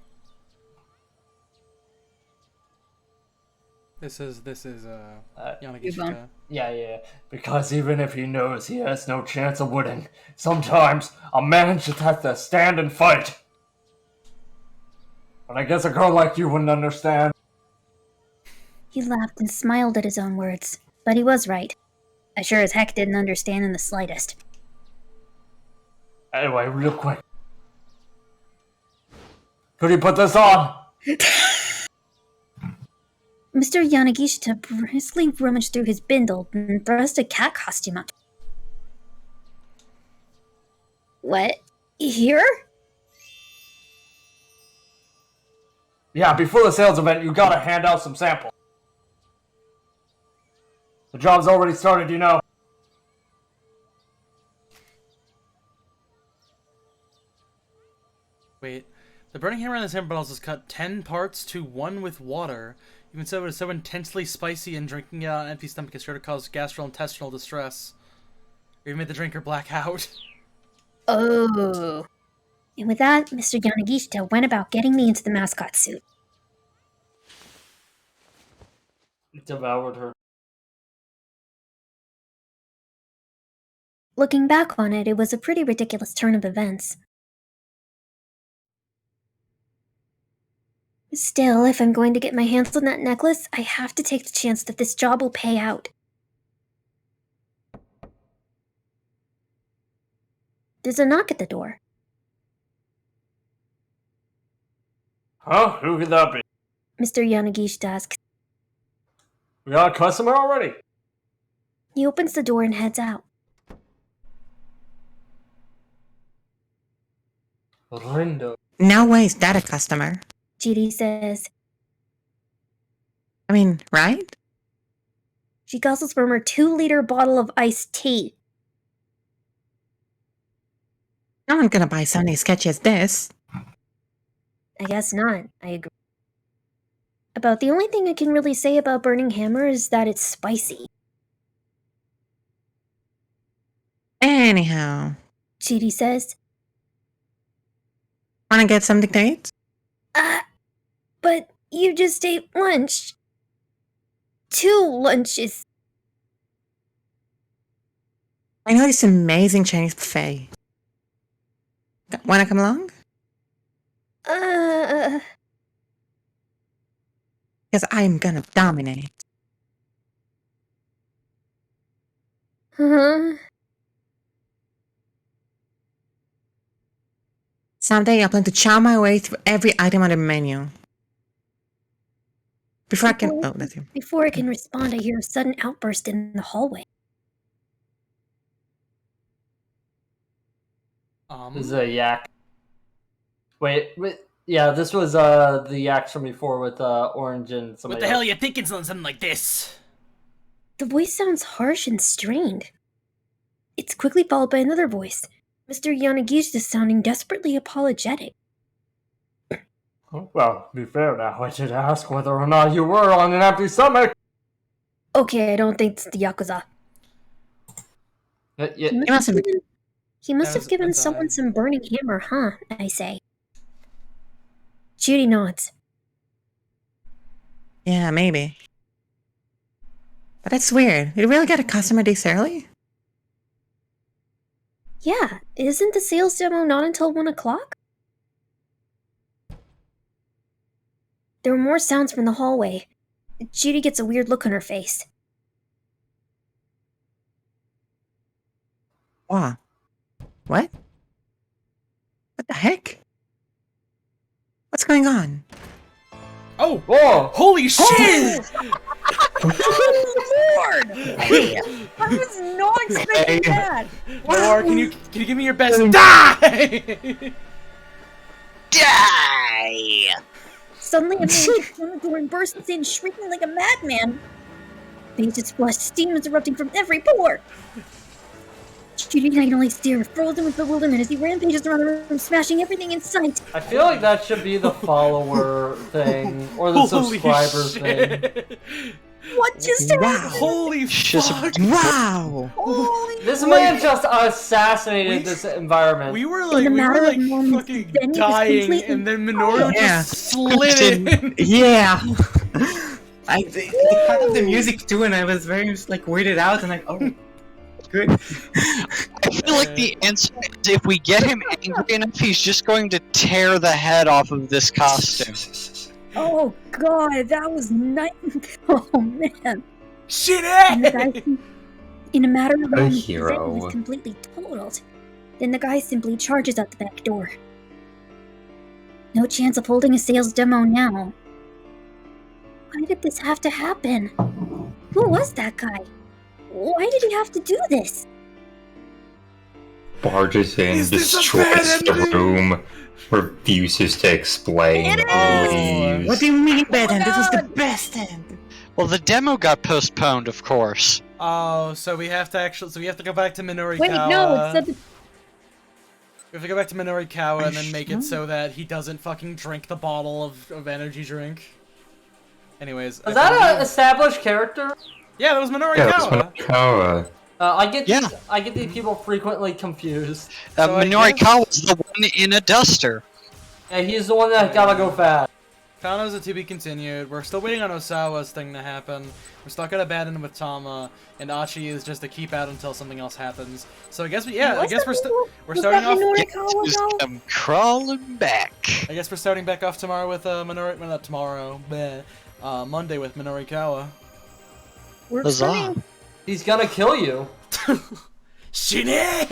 This is Yanagishita. Yeah. Because even if he knows he has no chance of winning, sometimes a man just has to stand and fight. But I guess a girl like you wouldn't understand. He laughed and smiled at his own words, but he was right. I sure as heck didn't understand in the slightest. Anyway, real quick. Could you put this on? Mr. Yanagishita briskly rummaged through his bindle and thrust a cat costume up. What? Here? Yeah, before the sales event, you gotta hand out some samples. The job's already started, you know. Wait. The burning hammer in the hammer bottles is cut 10 parts to 1 with water. Even so, it is so intensely spicy and drinking it on an empty stomach is sure to cause gastrointestinal distress. Or even made the drinker black out. Oh. And with that, Mr. Yanagishita went about getting me into the mascot suit. Devoured her. Looking back on it, it was a pretty ridiculous turn of events. Still, if I'm going to get my hands on that necklace, I have to take the chance that this job will pay out. There's a knock at the door. Huh? Who could that be? Mr. Yanagishita asks. We got a customer already? He opens the door and heads out. Rindo. No way is that a customer. Judy says. I mean, right? She guzzles from her 2-liter bottle of iced tea. No one's gonna buy something as sketchy as this. I guess not, I agree. About the only thing I can really say about Burning Hammer is that it's spicy. Anyhow. Judy says. Wanna get something to eat? But you just ate lunch. 2 lunches. I know this amazing Chinese buffet. Wanna come along? Because I'm gonna dominate. Huh? Someday I plan to chow my way through every item on the menu. Before I can... Oh, that's you. Before I can respond, I hear a sudden outburst in the hallway. This is a yak. Wait, yeah, this was the yaks from before with Orange and somebody What the hell else. are you thinking something like this? The voice sounds harsh and strained. It's quickly followed by another voice. Mr. Yanagishita sounding desperately apologetic. Well, to be fair now, I did ask whether or not you were on an empty stomach. Okay, I don't think it's the Yakuza. He must have given someone some burning hammer, huh? I say. Judy nods. Yeah, maybe. But that's weird. You really got a customer this early? Yeah, isn't the sales demo not until 1 o'clock? There were more sounds from the hallway. Judy gets a weird look on her face. Wow. What? What the heck? What's going on? Oh! Whoa! Holy shit! Lord! Hey, I was not expecting that. Or can you give me your best die? Die! Suddenly, a man kicks on the door and bursts in, shrieking like a madman. Pages flushed, steam is erupting from every pore. Judy can only stare, frozen with bewilderment as he rampages around the room, smashing everything in sight. I feel like that should be the follower thing, or the Holy subscriber shit. thing. What just happened? Holy fuck! Wow! This man just assassinated this environment. We were In a matter of fucking moments, Benny was dying, completely- and then Minoru Yeah. just slid in. Yeah! They cut off the music too, and I was very like weirded out, and like, oh. Good. I feel like the answer is if we get him angry enough, he's just going to tear the head off of this costume. Oh god, that was nice. Oh man. Shit! And the guy, in a matter of A moments, the hero. event was completely totaled. Then the guy simply charges out the back door. No chance of holding a sales demo now. Why did this have to happen? Who was that guy? Why did he have to do this? Barges in, Is this a destroys bad the ending? room, refuses to explain, leaves. What do you mean bad end? This was the best end. Well, the demo got postponed, of course. Oh, so we have to go back to Minori Wait, Kawa. no, it said the We have to go back to Minori Kawa and then make it so that he doesn't fucking drink the bottle of energy drink. Anyways. Is that an established character? Yeah, that was Minori Yeah, Kawa. that's Kawa. I get these people frequently confused. Minori Kawa's the one in a duster. Yeah, he's the one that gotta go fast. Kano's a to be continued. We're still waiting on Osawa's thing to happen. We're stuck at a bad end with Tama, and Achi is just to keep out until something else happens. So I guess we're starting off. I'm crawling back. I guess we're starting back off tomorrow with Minori. Well, not tomorrow, Monday with Minori Kawa. works for me. He's gonna kill you. Shine!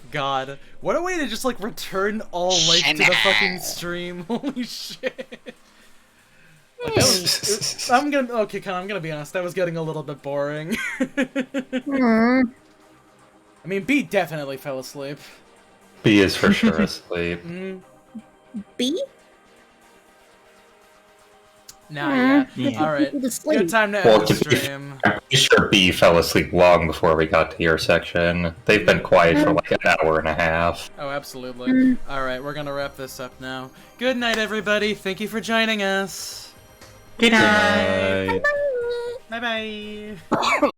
God, what a way to just like return all life to the fucking stream. Holy shit. Like, I'm gonna be honest, that was getting a little bit boring. I mean, B definitely fell asleep. B is for sure asleep. B? Nah, yeah. Alright. Good time to end the to be stream. I'm pretty sure B fell asleep long before we got to your section. They've been quiet for like an hour and a half. Oh, absolutely. Alright, we're gonna wrap this up now. Good night, everybody. Thank you for joining us. Good night. Bye-bye.